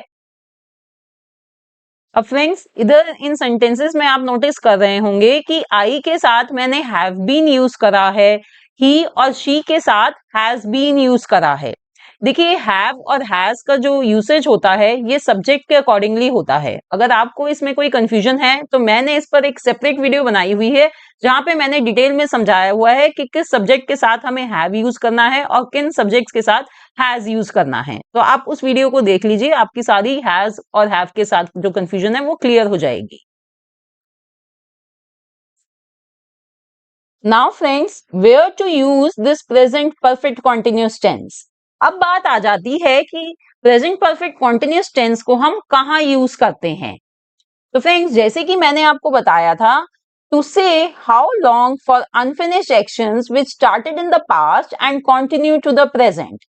अब फ्रेंड्स इधर इन सेंटेंसेस में आप नोटिस कर रहे होंगे कि आई के साथ मैंने हैव बीन यूज करा है, ही और शी के साथ हैज बीन यूज करा है। देखिए हैव और हैज का जो यूसेज होता है ये सब्जेक्ट के अकॉर्डिंगली होता है। अगर आपको इसमें कोई कंफ्यूजन है तो मैंने इस पर एक सेपरेट वीडियो बनाई हुई है जहां पे मैंने डिटेल में समझाया हुआ है कि किस सब्जेक्ट के साथ हमें हैव यूज करना है और किन सब्जेक्ट्स के साथ हैज यूज करना है। तो आप उस वीडियो को देख लीजिए, आपकी सारी हैज और हैव के साथ जो कंफ्यूजन है वो क्लियर हो जाएगी। Now friends where to use this present perfect continuous tense. अब बात आ जाती है कि प्रेजेंट परफेक्ट कॉन्टिन्यूअस टेंस को हम कहाँ यूज करते हैं। तो फ्रेंड्स जैसे कि मैंने आपको बताया था, to say how long for unfinished actions which started in the past and continue to the present.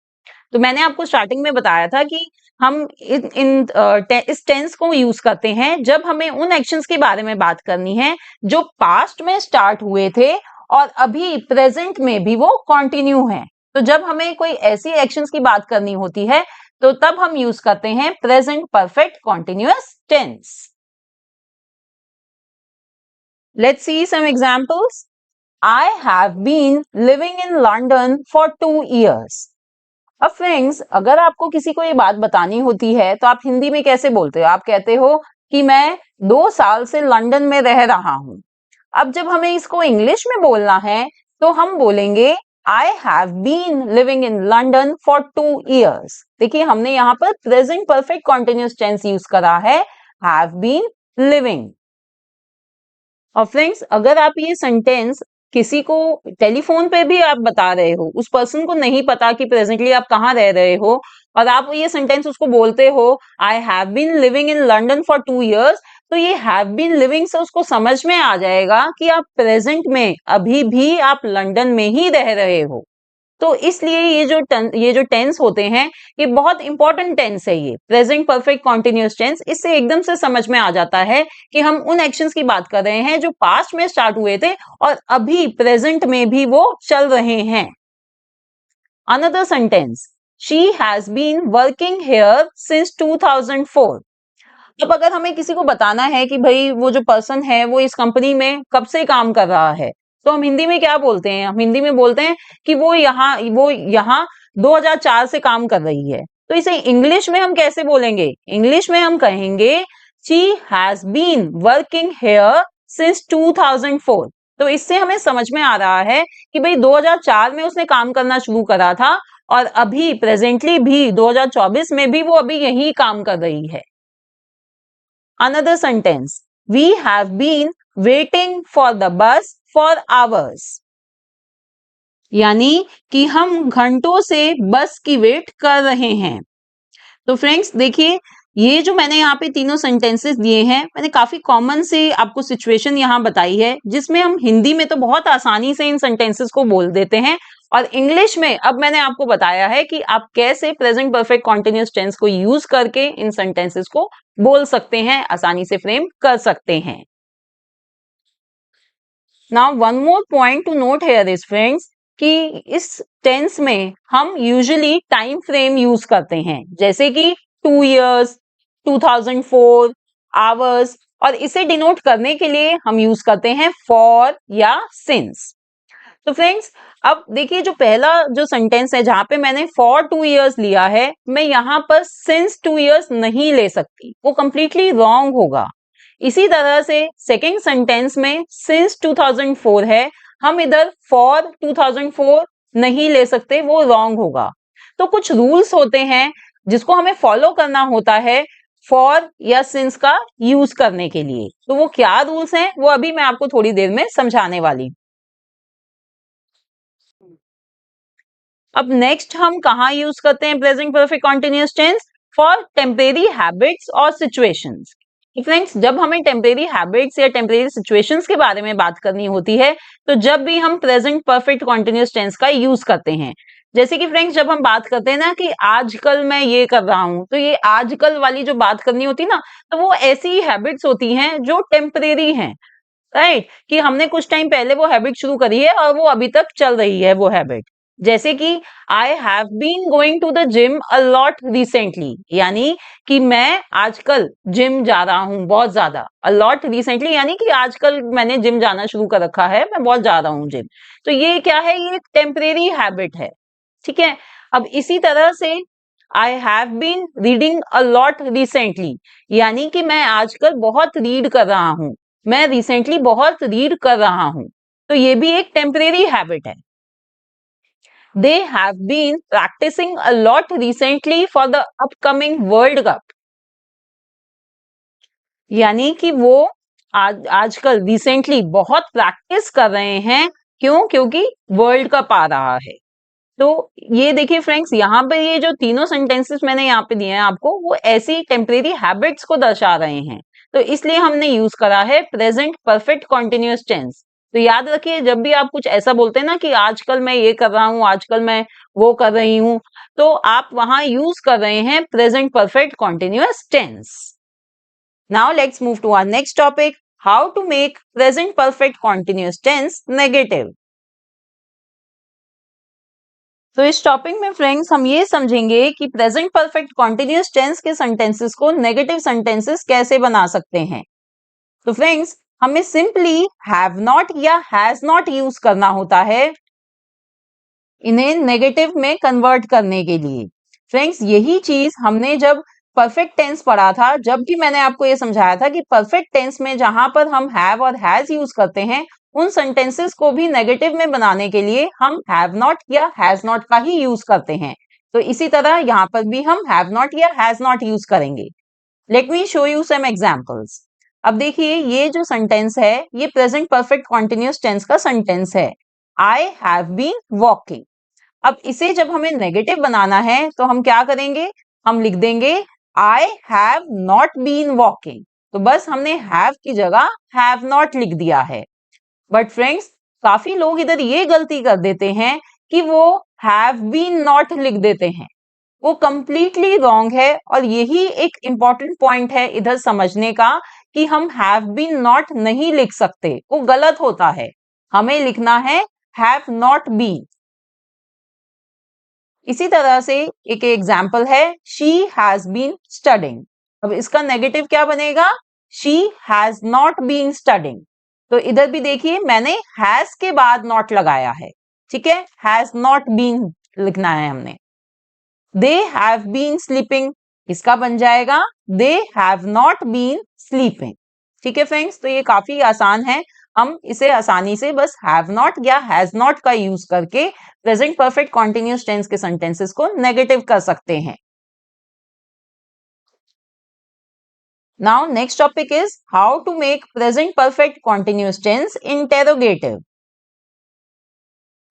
तो मैंने आपको स्टार्टिंग में बताया था कि हम इस टेंस को यूज करते हैं जब हमें उन एक्शंस के बारे में बात करनी है जो पास्ट में स्टार्ट हुए थे और अभी प्रेजेंट में भी वो कंटिन्यू हैं। तो जब हमें कोई ऐसी एक्शंस की बात करनी होती है तो तब हम यूज करते हैं present perfect continuous tense. Let's see some examples. I have been living in London for 2 years. अब फ्रेंड्स अगर आपको किसी को ये बात बतानी होती है तो आप हिंदी में कैसे बोलते हो? आप कहते हो कि मैं 2 साल से लंदन में रह रहा हूं। अब जब हमें इसको इंग्लिश में बोलना है तो हम बोलेंगे I have been living in London for 2 years। देखिए हमने यहाँ पर present perfect continuous tense use करा है हैव बीन लिविंग। और फ्रेंड्स अगर आप ये सेंटेंस किसी को टेलीफोन पे भी आप बता रहे हो, उस पर्सन को नहीं पता कि प्रेजेंटली आप कहाँ रह रहे हो और आप ये सेंटेंस उसको बोलते हो I have been living in London for 2 years, तो ये हैव बीन लिविंग से उसको समझ में आ जाएगा कि आप प्रेजेंट में अभी भी आप लंदन में ही रह रहे हो। तो इसलिए ये जो टेंस होते हैं ये बहुत इंपॉर्टेंट टेंस है। ये प्रेजेंट परफेक्ट कॉन्टिन्यूअस टेंस, इससे एकदम से समझ में आ जाता है कि हम उन एक्शंस की बात कर रहे हैं जो पास्ट में स्टार्ट हुए थे और अभी प्रेजेंट में भी वो चल रहे हैं। Another sentence she has been working here since 2004। अब अगर हमें किसी को बताना है कि भाई वो जो पर्सन है वो इस कंपनी में कब से काम कर रहा है तो हम हिंदी में क्या बोलते हैं? हम हिंदी में बोलते हैं कि वो यहाँ 2004 से काम कर रही है। तो इसे इंग्लिश में हम कैसे बोलेंगे? इंग्लिश में हम कहेंगे she has been working here since 2004। तो इससे हमें समझ में आ रहा है कि भाई 2004 में उसने काम करना शुरू करा था और अभी प्रेजेंटली भी 2024 में भी वो अभी यही काम कर रही है। Another sentence, we have been waiting for the bus for hours, यानी कि हम घंटों से बस की वेट कर रहे हैं। तो फ्रेंड्स देखिए, ये जो मैंने यहाँ पे तीनों सेंटेंसेस दिए हैं, मैंने काफी कॉमन से आपको सिचुएशन यहाँ बताई है, जिसमें हम हिंदी में तो बहुत आसानी से इन सेंटेंसेस को बोल देते हैं, और इंग्लिश में अब मैंने आपको बताया है कि आप कैसे प्रेजेंट परफेक्ट कॉन्टिन्यूअस टेंस को यूज करके इन सेंटेंसेस को बोल सकते हैं, आसानी से फ्रेम कर सकते हैं। Now one more point two note here is friends, कि इस टेंस में हम यूजुअली टाइम फ्रेम यूज करते हैं, जैसे कि 2 years, 2004, आवर्स, और इसे डिनोट करने के लिए हम यूज करते हैं फॉर या सिंस। तो फ्रेंड्स अब देखिए, जो पहला जो सेंटेंस है जहां पे मैंने फॉर 2 years लिया है, मैं यहां पर सिंस 2 years नहीं ले सकती, वो कंप्लीटली रॉन्ग होगा। इसी तरह से सेकेंड सेंटेंस में सिंस 2004 है, हम इधर फॉर 2004 नहीं ले सकते, वो रॉन्ग होगा। तो कुछ रूल्स होते हैं जिसको हमें फॉलो करना होता है फॉर या सिंस का यूज करने के लिए। तो वो क्या रूल्स हैं, वो अभी मैं आपको थोड़ी देर में समझाने वाली। अब नेक्स्ट हम कहा यूज करते हैं present perfect continuous tense, for temporary habits और सिचुएशंस। फ्रेंड्स जब हमें टेम्परेरी हैबिट्स या टेम्परेरी सिचुएशंस के बारे में बात करनी होती है, तो जब भी हम प्रेजेंट परफेक्ट कॉन्टिन्यूअस टेंस का यूज करते हैं, जैसे कि फ्रेंड्स जब हम बात करते हैं ना कि आजकल मैं ये कर रहा हूं, तो ये आजकल वाली जो बात करनी होती है ना, तो वो ऐसी हैबिट्स होती हैं जो टेम्परेरी हैं, राइट, कि हमने कुछ टाइम पहले वो हैबिट शुरू करी है और वो अभी तक चल रही है वो हैबिट। जैसे कि I have been going to the gym a lot recently, यानी कि मैं आजकल जिम जा रहा हूं बहुत ज्यादा। अ लॉट रिसेंटली यानी कि आजकल मैंने जिम जाना शुरू कर रखा है, मैं बहुत जा रहा हूं जिम। तो ये क्या है, ये एक टेम्परेरी हैबिट है, ठीक है। अब इसी तरह से I have been reading a lot recently, यानी कि मैं आजकल बहुत रीड कर रहा हूं, मैं रिसेंटली बहुत रीड कर रहा हूं। तो ये भी एक टेम्परेरी हैबिट है। They have been practising a lot recently for the upcoming World Cup, यानी कि वो आजकल रिसेंटली बहुत प्रैक्टिस कर रहे हैं। क्यों? क्योंकि वर्ल्ड कप आ रहा है। तो ये देखिए फ्रेंड्स, यहाँ पे ये जो तीनों सेंटेंसेस मैंने यहाँ पे दिए हैं आपको, वो ऐसी टेम्परेरी हैबिट्स को दर्शा रहे हैं। तो इसलिए हमने यूज करा है प्रेजेंट परफेक्ट कॉन्टिन्यूअस टेंस। तो याद रखिए, जब भी आप कुछ ऐसा बोलते हैं ना कि आजकल मैं ये कर रहा हूं, आजकल मैं वो कर रही हूं, तो आप वहां यूज कर रहे हैं present perfect continuous tense. Now let's move to our next topic, how to make present perfect continuous tense negative. तो इस टॉपिक में फ्रेंड्स हम ये समझेंगे कि प्रेजेंट परफेक्ट कॉन्टिन्यूअस टेंस के सेंटेंसेस को नेगेटिव सेंटेंसेस कैसे बना सकते हैं। तो फ्रेंड्स हमें सिंपली हैव नॉट या हैज नॉट यूज करना होता है इन्हें नेगेटिव में कन्वर्ट करने के लिए। फ्रेंड्स यही चीज हमने जब परफेक्ट टेंस पढ़ा था, जब भी मैंने आपको ये समझाया था कि परफेक्ट टेंस में जहां पर हम हैव और हैज यूज करते हैं, उन सेंटेंसेस को भी नेगेटिव में बनाने के लिए हम हैव नॉट या हैज नॉट का ही यूज करते हैं। तो इसी तरह यहाँ पर भी हम हैव नॉट या हैज नॉट यूज करेंगे। Let me show you some examples. अब देखिए, ये जो सेंटेंस है ये प्रेजेंट परफेक्ट कॉन्टिन्यूअस टेंस का सेंटेंस है, आई हैव बीन वॉकिंग। अब इसे जब हमें नेगेटिव बनाना है तो हम क्या करेंगे, हम लिख देंगे I have not been walking. तो बस हमने हैव की जगह हैव नॉट लिख दिया है। बट फ्रेंड्स काफी लोग इधर ये गलती कर देते हैं कि वो हैव बीन नॉट लिख देते हैं, वो कंप्लीटली रॉन्ग है। और यही एक इंपॉर्टेंट पॉइंट है इधर समझने का, कि हम हैव बीन नॉट नहीं लिख सकते, वो गलत होता है। हमें लिखना है हैव नॉट बीन। इसी तरह से एक एग्जाम्पल है, शी हैज बीन स्टडिंग। अब इसका नेगेटिव क्या बनेगा, she has not been studying. तो इधर भी देखिए मैंने हैज के बाद नॉट लगाया है, ठीक है, हैज नॉट बीन लिखना है हमने। दे हैव बीन स्लीपिंग, इसका बन जाएगा they have not been sleeping. ठीक है फ्रेंड्स, तो ये काफी आसान है, हम इसे आसानी से बस हैव नॉट या हैज नॉट का यूज करके प्रेजेंट परफेक्ट कॉन्टिन्यूअस टेंस के सेंटेंसेस को नेगेटिव कर सकते हैं। Now next topic is how to make present perfect continuous tense interrogative.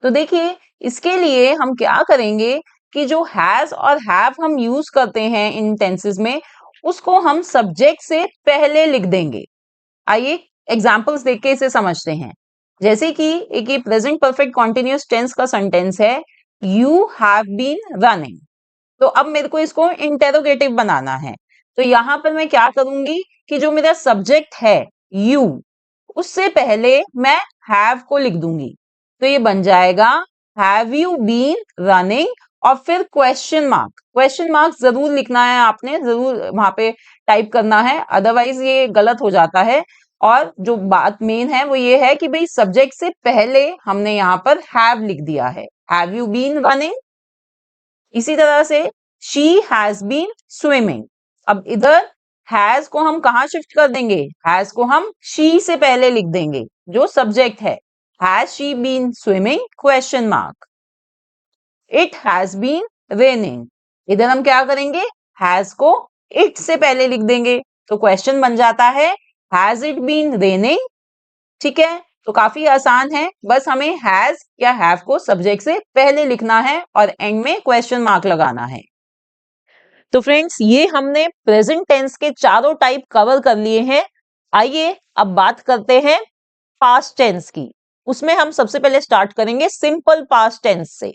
तो देखिए, इसके लिए हम क्या करेंगे कि जो हैज और हैव हम यूज करते हैं इन टेंसेस में, उसको हम सब्जेक्ट से पहले लिख देंगे। आइए एग्जांपल्स देख के इसे समझते हैं। जैसे कि एक ये प्रेजेंट परफेक्ट कॉन्टिन्यूअस टेंस का सेंटेंस है, यू हैव बीन रनिंग। तो अब मेरे को इसको इंटेरोगेटिव बनाना है, तो यहां पर मैं क्या करूंगी कि जो मेरा सब्जेक्ट है यू, उससे पहले मैं हैव को लिख दूंगी। तो ये बन जाएगा हैव यू बीन रनिंग, और फिर क्वेश्चन मार्क जरूर लिखना है आपने, जरूर वहां पे टाइप करना है, अदरवाइज ये गलत हो जाता है। और जो बात मेन है वो ये है कि भाई सब्जेक्ट से पहले हमने यहाँ पर हैव लिख दिया है, हैव यू बीन रनिंग। इसी तरह से शी हैज बीन स्विमिंग। अब इधर हैज को हम कहां शिफ्ट कर देंगे, हैज को हम शी से पहले लिख देंगे जो सब्जेक्ट है। Has she been swimming question mark. It has been raining, इधर हम क्या करेंगे, हैज को इट से पहले लिख देंगे, तो क्वेश्चन बन जाता है हैज इट बीन रेनिंग। ठीक है, तो काफी आसान है, बस हमें हैज या हैव को सब्जेक्ट से पहले लिखना है और एंड में क्वेश्चन मार्क लगाना है। तो फ्रेंड्स, ये हमने प्रेजेंट टेंस के चारों टाइप कवर कर लिए हैं। आइए अब बात करते हैं पास्ट टेंस की। उसमें हम सबसे पहले स्टार्ट करेंगे सिंपल पास्ट टेंस से।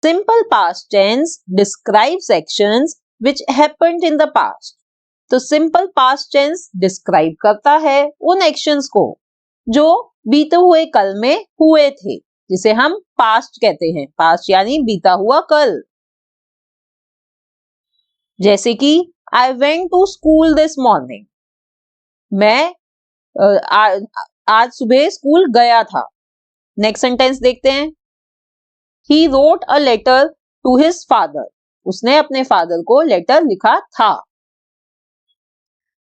Simple past tense describes actions which happened in the past. तो सिंपल पास्ट टेंस डिस्क्राइब करता है उन एक्शंस को जो बीते हुए कल में हुए थे, जिसे हम पास्ट कहते हैं। पास्ट यानी बीता हुआ कल। जैसे कि I went to school this morning, मैं आज सुबह स्कूल गया था। नेक्स्ट सेंटेंस देखते हैं, he wrote a letter to his father, उसने अपने फादर को लेटर लिखा था।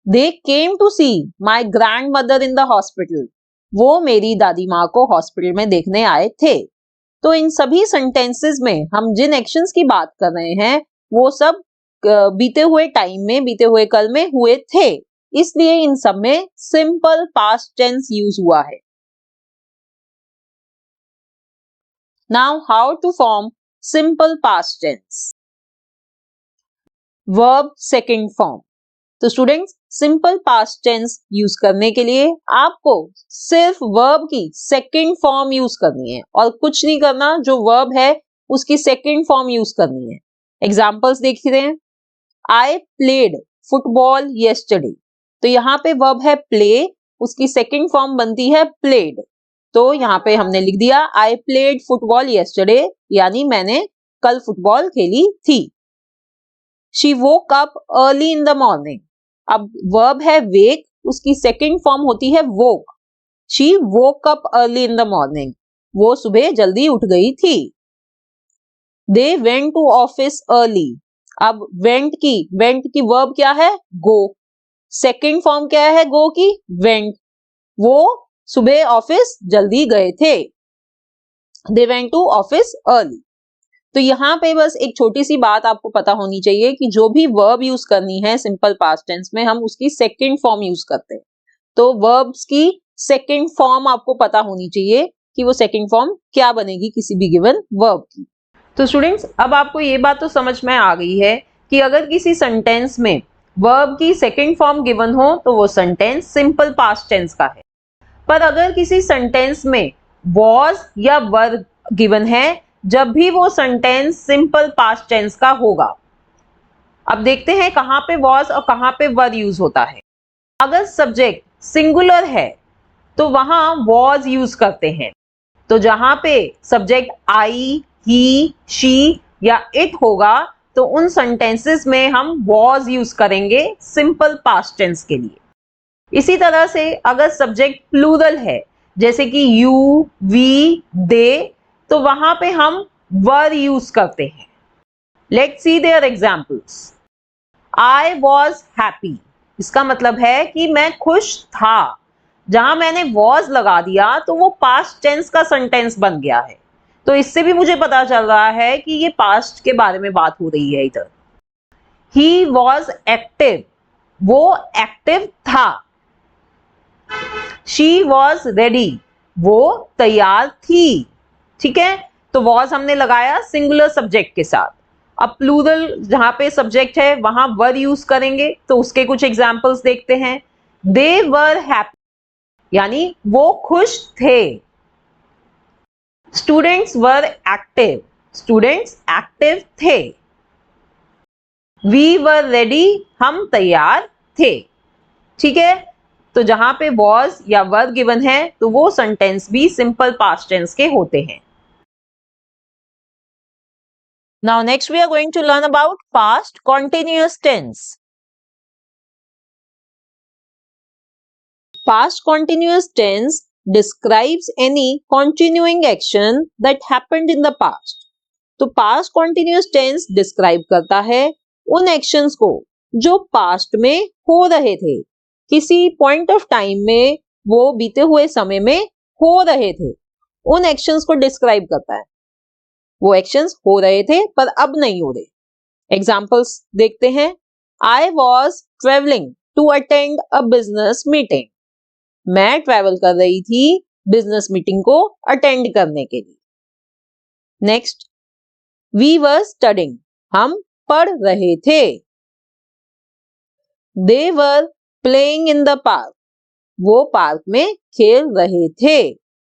They came to see my grandmother in the hospital, वो मेरी दादी माँ को हॉस्पिटल में देखने आए थे। तो इन सभी सेंटेंसेस में हम जिन एक्शंस की बात कर रहे हैं वो सब बीते हुए टाइम में, बीते हुए कल में हुए थे, इसलिए इन सब में सिंपल पास्ट टेंस यूज हुआ है। Now how to form simple past tense. Verb second form. तो students, simple past tense use करने के लिए आपको सिर्फ वर्ब की सेकंड फॉर्म यूज करनी है और कुछ नहीं करना, जो वर्ब है उसकी सेकंड फॉर्म यूज करनी है। एग्जांपल्स देखते हैं, आई प्लेड फुटबॉल येस्टरडे। तो यहाँ पे वर्ब है प्ले, उसकी सेकंड फॉर्म बनती है प्लेड। तो यहाँ पे हमने लिख दिया आई प्लेड फुटबॉल येस्टरडे, यानी मैंने कल फुटबॉल खेली थी। She woke up early in the morning. अब वर्ब है वेक, उसकी सेकंड फॉर्म होती है woke. She woke up early in the morning, वो सुबह जल्दी उठ गई थी। They went to office early. अब वेंट की वर्ब क्या है, गो। सेकंड फॉर्म क्या है गो की, वेंट। वो सुबह ऑफिस जल्दी गए थे। They went to office early. तो यहाँ पे बस एक छोटी सी बात आपको पता होनी चाहिए कि जो भी वर्ब यूज करनी है सिंपल पास्ट टेंस में, हम उसकी सेकंड फॉर्म यूज करते हैं। तो वर्ब्स की सेकंड फॉर्म आपको पता होनी चाहिए कि वो सेकंड फॉर्म क्या बनेगी किसी भी गिवन वर्ब की। तो स्टूडेंट्स, अब आपको ये बात तो समझ में आ गई है कि अगर किसी सेंटेंस में वर्ब की सेकंड फॉर्म गिवन हो तो वो सेंटेंस सिंपल पास्ट टेंस का है। पर अगर किसी सेंटेंस में वॉज या वर गिवन है, जब भी वो सेंटेंस सिंपल पास्ट टेंस का होगा। अब देखते हैं कहां पे वॉज और कहां पे वर यूज होता है। अगर सब्जेक्ट सिंगुलर है तो वहां वॉज यूज करते हैं। तो जहां पे सब्जेक्ट आई, ही, शी या इट होगा तो उन सेंटेंसेस में हम वॉज यूज करेंगे सिंपल पास्ट टेंस के लिए। इसी तरह से अगर सब्जेक्ट प्लूरल है, जैसे कि यू, वी, दे, तो वहां पे हम वर यूज करते हैं। Let's see their examples. I was happy, इसका मतलब है कि मैं खुश था। जहां मैंने वॉज लगा दिया तो वो पास्ट टेंस का सेंटेंस बन गया है। तो इससे भी मुझे पता चल रहा है कि ये पास्ट के बारे में बात हो रही है इधर। ही वॉज एक्टिव, वो एक्टिव था। शी वॉज रेडी, वो तैयार थी। ठीक है, तो वॉज हमने लगाया सिंगुलर सब्जेक्ट के साथ। अब प्लूरल जहां पे सब्जेक्ट है वहां वर यूज करेंगे, तो उसके कुछ एग्जाम्पल्स देखते हैं। दे वर हैप्पी, यानी वो खुश थे। Students were active, students active थे। वी वर रेडी, हम तैयार थे। ठीक है, तो जहां पे वॉज या वर गिवन है तो वो सेंटेंस भी सिंपल पास्ट टेंस के होते हैं। Now next we are going to learn about past continuous tense. Past continuous tense describes any continuing action that happened in the past. तो past continuous tense describe करता है उन actions को जो past में हो रहे थे, किसी point of time में वो बीते हुए समय में हो रहे थे, उन actions को describe करता है। वो एक्शंस हो रहे थे पर अब नहीं हो रहे। एग्जाम्पल्स देखते हैं। I was traveling to attend a business meeting. मैं ट्रेवल कर रही थी बिजनेस मीटिंग को अटेंड करने के लिए। Next, we were studying. हम पढ़ रहे थे। They were playing in the park. वो पार्क में खेल रहे थे।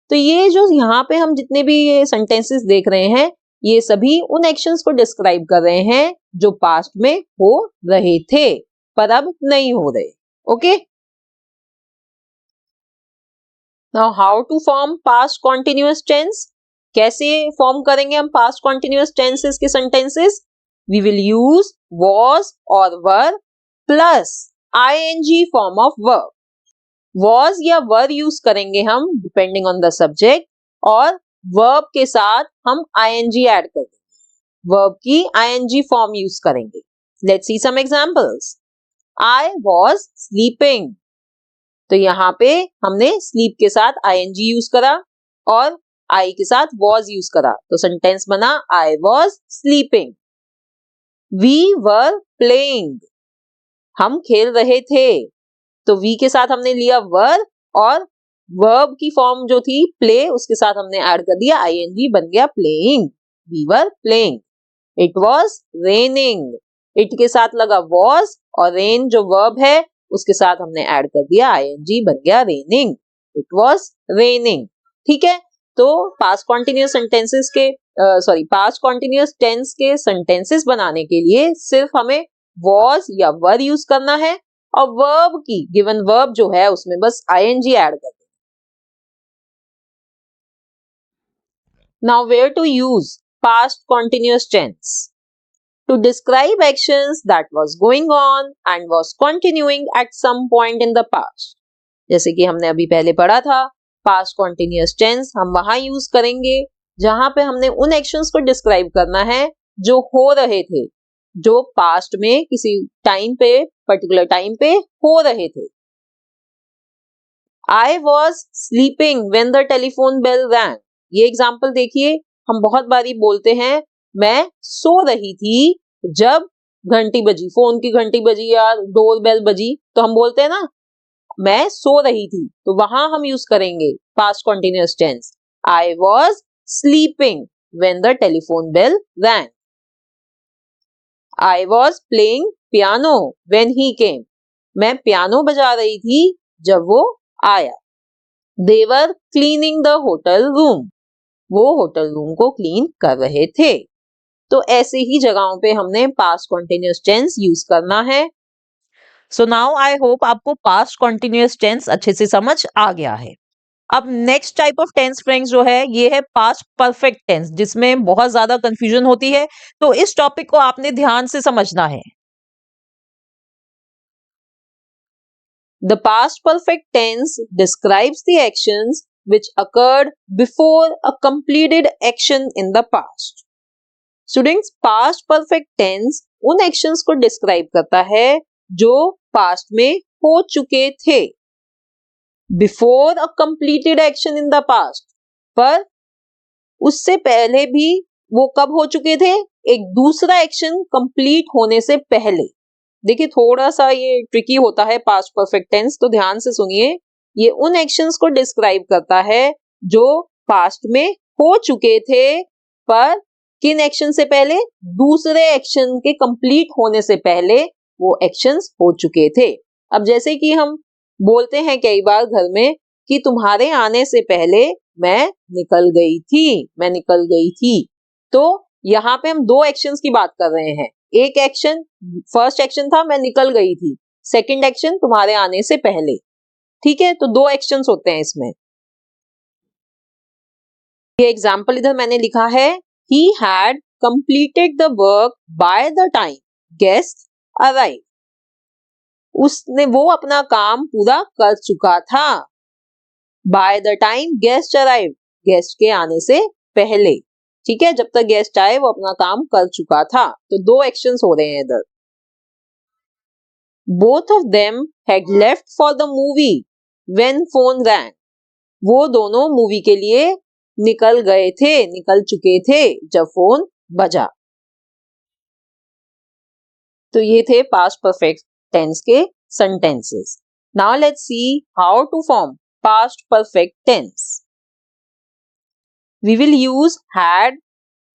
तो ये जो यहाँ पे हम जितने भी ये सेंटेंसेस देख रहे हैं, ये सभी उन एक्शंस को डिस्क्राइब कर रहे हैं जो पास्ट में हो रहे थे पर अब नहीं हो रहे। Okay, now how to form past continuous tense. कैसे फॉर्म करेंगे हम पास्ट कॉन्टिन्यूअस टेंसेस के sentences? We will use was और were plus ING form of verb. Was या वर यूज करेंगे हम डिपेंडिंग ऑन द सब्जेक्ट, और वर्ब के साथ हम आईएनजी ऐड करेंगे, वर्ब की आईएनजी फॉर्म यूज करेंगे। Let's see some examples. I was sleeping, तो यहाँ पे हमने स्लीप के साथ आईएनजी यूज करा और आई के साथ वॉज यूज करा, तो सेंटेंस बना I was sleeping. We were playing, हम खेल रहे थे, तो वी के साथ हमने लिया वर और वर्ब की फॉर्म जो थी प्ले, उसके साथ हमने ऐड कर दिया आईएनजी, बन गया playing. We were playing. It was raining, it के साथ लगा वॉज और रेन जो वर्ब है उसके साथ हमने ऐड कर दिया आईएनजी, बन गया रेनिंग। It was raining. ठीक है, तो पास्ट कॉन्टिन्यूअस सेंटेंसेस के पास्ट कॉन्टिन्यूअस टेंस के सेंटेंसेस बनाने के लिए सिर्फ हमें वॉज या वर यूज करना है और वर्ब की गिवन वर्ब जो है उसमें बस आईएनजी ऐड कर दें। Now where to use past continuous tense? To describe actions that was going on and was continuing at some point in the past. जैसे कि हमने अभी पहले पढ़ा था, पास्ट कॉन्टिन्यूअस टेंस हम वहां यूज करेंगे जहां पे हमने उन एक्शंस को डिस्क्राइब करना है जो हो रहे थे, जो पास्ट में किसी टाइम पे, पर्टिकुलर टाइम पे हो रहे थे। I was sleeping when the telephone bell rang. ये एग्जाम्पल देखिए, हम बहुत बारी बोलते हैं मैं सो रही थी जब घंटी बजी, फोन की घंटी बजी या डोर बेल बजी, तो हम बोलते हैं ना मैं सो रही थी, तो वहां हम यूज करेंगे past continuous tense. I was sleeping when the telephone bell rang. I was playing piano when he came. मैं पियानो बजा रही थी जब वो आया। They were cleaning the hotel room. वो होटल रूम को क्लीन कर रहे थे। तो ऐसे ही जगहों पे हमने पास्ट कॉन्टिन्यूअस टेंस यूज करना है। सो नाउ आई होप आपको पास्ट कॉन्टिन्यूअस टेंस अच्छे से समझ आ गया है। अब next type of tense friends जो है ये है पास्ट परफेक्ट टेंस, जिसमें बहुत ज्यादा कंफ्यूजन होती है, तो इस टॉपिक को आपने ध्यान से समझना है। The past perfect tense describes the actions which occurred before a completed action in the past. Students, past perfect tense उन actions को describe करता है जो past में हो चुके थे, before a completed action in the past, पर उससे पहले भी वो कब हो चुके थे? एक दूसरा एक्शन कंप्लीट होने से पहले। देखिए थोड़ा सा ये ट्रिकी होता है पास्ट परफेक्ट टेंस, तो ध्यान से सुनिए। ये उन एक्शंस को डिस्क्राइब करता है जो पास्ट में हो चुके थे, पर किन एक्शन से पहले? दूसरे एक्शन के कंप्लीट होने से पहले वो एक्शंस हो चुके थे। अब जैसे कि हम बोलते हैं कई बार घर में कि तुम्हारे आने से पहले मैं निकल गई थी। तो यहाँ पे हम दो एक्शंस की बात कर रहे हैं। एक एक्शन, फर्स्ट एक्शन था मैं निकल गई थी, सेकंड एक्शन तुम्हारे आने से पहले। ठीक है, तो दो एक्शंस होते हैं इसमें। ये एग्जाम्पल इधर मैंने लिखा है, he had completed the work by the time guests arrived. उसने वो अपना काम पूरा कर चुका था। by the time guests arrived, guest के आने से पहले। ठीक है, जब तक गेस्ट आए वो अपना काम कर चुका था। तो दो एक्शंस हो रहे हैं इधर। Both of them had left for the movie when phone rang. वो दोनों मूवी के लिए निकल गए थे, निकल चुके थे जब फोन बजा। तो ये थे पास्ट परफेक्ट टेंस के sentences. Now let's see how to form past perfect tense. We will use had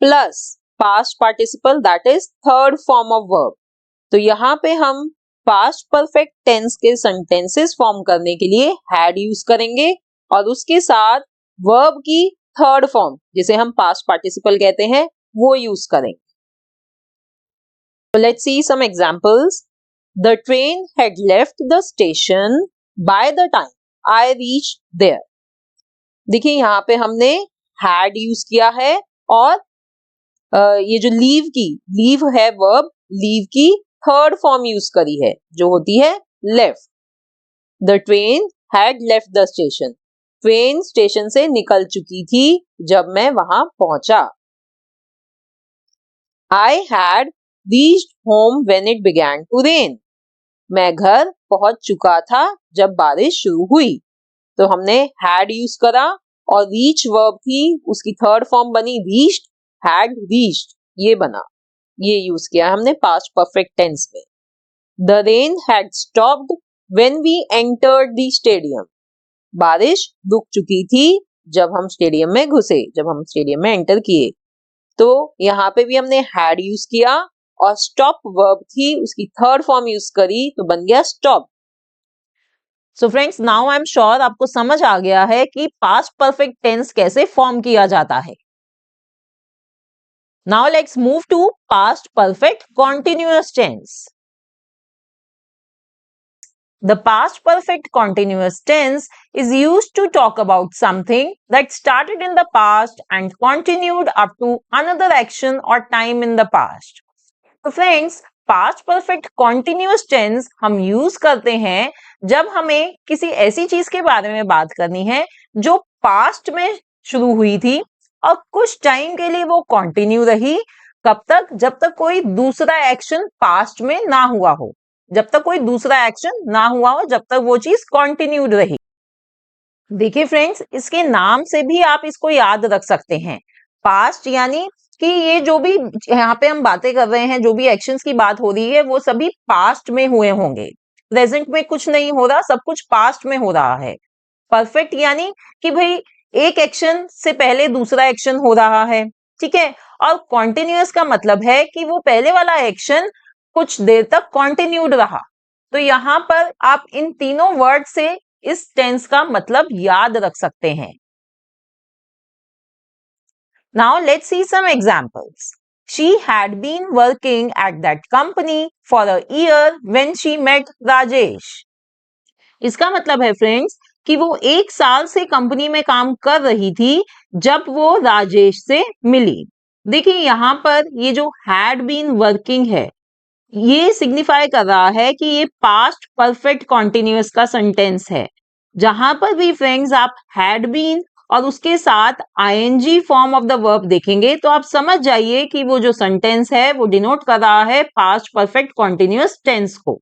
plus past participle, that is third form of verb. तो यहाँ पे हम पास्ट परफेक्ट टेंस के सेंटेंसेस फॉर्म करने के लिए had use करेंगे और उसके साथ वर्ब की थर्ड फॉर्म, जिसे हम पास्ट पार्टिसिपल कहते हैं, वो यूज करेंगे। So let's see some examples. The train had left the station by the time I reached there. देखिए यहाँ पे हमने had यूज किया है और ये जो लीव है वर्ब, लीव की थर्ड फॉर्म यूज करी है जो होती है left. The train had left the station. Train station से निकल चुकी थी जब मैं वहां पहुंचा। I had reached home when it began to rain. मैं घर पहुंच चुका था जब बारिश शुरू हुई। तो हमने had यूज करा और reach वर्ब थी, उसकी थर्ड फॉर्म बनी reached, had reached, ये बना, ये यूज किया हमने पास्ट परफेक्ट टेंस में। The rain had stopped when we entered the stadium. बारिश रुक चुकी थी जब हम स्टेडियम में घुसे, जब हम स्टेडियम में एंटर किए। तो यहाँ पे भी हमने had यूज किया और स्टॉप वर्ब थी, उसकी थर्ड फॉर्म यूज करी तो बन गया stop. So friends, now I am sure आपको समझ आ गया है कि पास्ट परफेक्ट टेंस कैसे फॉर्म किया जाता है। Now let's move to past perfect continuous tense. The past perfect continuous tense is used to talk about something that started in the past and continued up to another action or time in the past. तो friends, past perfect continuous tense हम use करते हैं जब हमें किसी ऐसी चीज के बारे में बात करनी है जो पास्ट में शुरू हुई थी और कुछ टाइम के लिए वो कंटिन्यू रही। कब तक? जब तक कोई दूसरा एक्शन पास्ट में ना हुआ हो, जब तक कोई दूसरा एक्शन ना हुआ हो, जब तक वो चीज कंटिन्यूड रही। देखिए फ्रेंड्स, इसके नाम से भी आप इसको याद रख सकते हैं। पास्ट यानी कि ये जो भी यहाँ पे हम बातें कर रहे हैं, जो भी एक्शंस की बात हो रही है, वो सभी पास्ट में हुए होंगे। प्रेजेंट में कुछ नहीं हो रहा, सब कुछ पास्ट में हो रहा है। परफेक्ट यानी कि भाई एक एक्शन से पहले दूसरा एक्शन हो रहा है, ठीक है। और कॉन्टिन्यूअस का मतलब है कि वो पहले वाला एक्शन कुछ देर तक कॉन्टिन्यूड रहा। तो यहाँ पर आप इन तीनों वर्ड से इस टेंस का मतलब याद रख सकते हैं। Now let's see some examples. She had been working at that company for a year when she met Rajesh. इसका मतलब है फ्रेंड्स कि वो 1 साल से कंपनी में काम कर रही थी जब वो राजेश से मिली। देखिए यहाँ पर ये जो had been working है, ये सिग्निफाई कर रहा है कि ये पास्ट परफेक्ट कॉन्टिन्यूअस का सेंटेंस है। जहां पर भी फ्रेंड्स आप हैड बीन और उसके साथ ING form of the verb देखेंगे तो आप समझ जाइए कि वो जो सेंटेंस है वो डिनोट कर रहा है पास्ट परफेक्ट कॉन्टिन्यूअस टेंस को।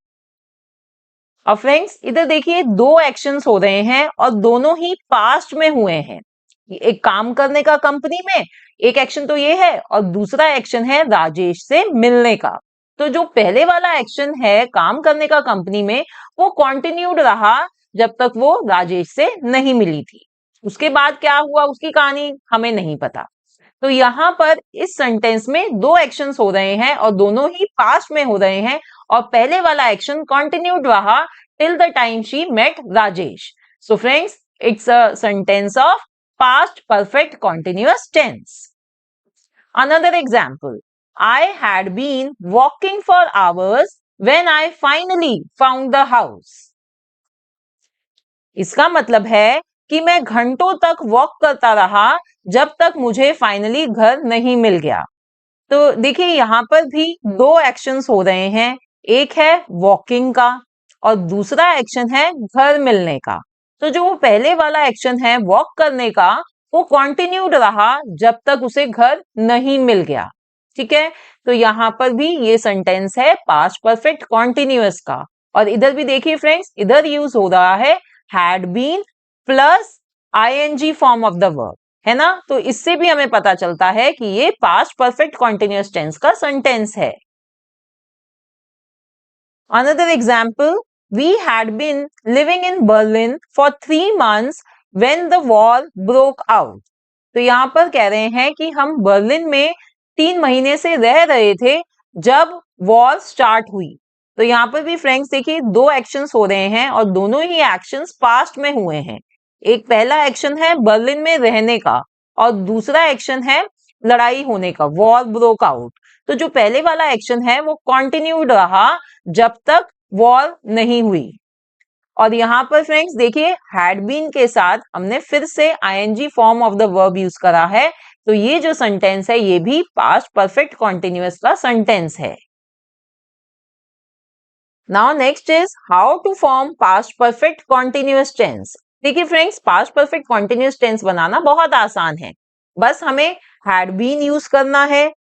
और फ्रेंड्स इधर देखिए दो एक्शंस हो रहे हैं और दोनों ही पास्ट में हुए हैं। एक काम करने का कंपनी में, एक एक्शन तो ये है और दूसरा एक्शन है राजेश से मिलने का। तो जो पहले वाला एक्शन है काम करने का कंपनी में, वो कंटिन्यूड रहा जब तक वो राजेश से नहीं मिली थी। उसके बाद क्या हुआ उसकी कहानी हमें नहीं पता। तो यहाँ पर इस सेंटेंस में दो एक्शंस हो रहे हैं और दोनों ही पास्ट में हो रहे हैं और पहले वाला एक्शन कंटिन्यूड रहा till the time she met Rajesh. So friends, it's a sentence of past perfect continuous tense. Another example, I had been walking for hours when I finally found the house. इसका मतलब है कि मैं घंटों तक walk करता रहा जब तक मुझे फाइनली घर नहीं मिल गया। तो देखिए यहाँ पर भी दो एक्शंस हो रहे हैं, एक है वॉकिंग का और दूसरा एक्शन है घर मिलने का। तो जो वो पहले वाला एक्शन है वॉक करने का, वो कंटिन्यूड रहा जब तक उसे घर नहीं मिल गया। ठीक है, तो यहाँ पर भी ये सेंटेंस है पास्ट परफेक्ट कॉन्टिन्यूअस का। और इधर भी देखिए फ्रेंड्स, इधर यूज हो रहा है had been plus ING form of the verb, है ना। तो इससे भी हमें पता चलता है कि ये पास्ट परफेक्ट कॉन्टिन्यूअस टेंस का सेंटेंस है। Another example, we had been living in Berlin for 3 months when the war broke out. तो यहाँ पर कह रहे हैं कि हम बर्लिन में 3 महीने से रह रहे थे जब वॉर स्टार्ट हुई। तो यहाँ पर भी फ्रेंड्स देखिए दो एक्शंस हो रहे हैं और दोनों ही एक्शंस पास्ट में हुए हैं। एक पहला एक्शन है बर्लिन में रहने का और दूसरा एक्शन है लड़ाई होने का, वॉर ब्रोक आउट। तो जो पहले वाला एक्शन है वो कंटिन्यूड रहा जब तक वॉर नहीं हुई। और यहाँ पर फ्रेंड्स देखिए हैड बीन के साथ हमने फिर से ING form of the verb use करा है। तो ये जो सेंटेंस है ये भी पास्ट परफेक्ट कॉन्टिन्यूअस का सेंटेंस है। Now next is how to form past perfect continuous tense. देखिए friends, past perfect continuous tense बनाना बहुत आसान है। बस हमें हैड बीन यूज करना है,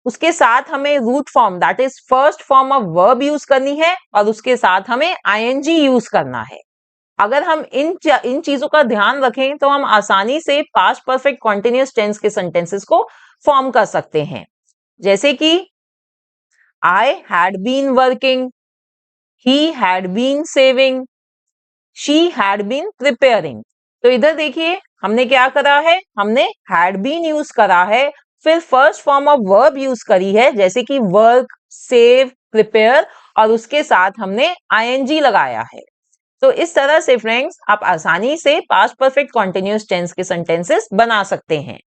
उसके साथ हमें root form that is first form of verb use करनी है और उसके साथ हमें आईएनजी यूज करना है। अगर हम इन चीजों का ध्यान रखें तो हम आसानी से पास्ट परफेक्ट कॉन्टिन्यूअस टेंस के सेंटेंसेस को फॉर्म कर सकते हैं। जैसे कि I had been working, he had been saving, she had been preparing. तो इधर देखिए हमने क्या करा है, हमने हैड बीन यूज करा है, फिर first form of verb use करी है जैसे कि वर्क, सेव, प्रिपेयर और उसके साथ हमने आईएनजी लगाया है। तो इस तरह से फ्रेंड्स आप आसानी से पास्ट परफेक्ट कॉन्टिन्यूअस टेंस के सेंटेंसेस बना सकते हैं।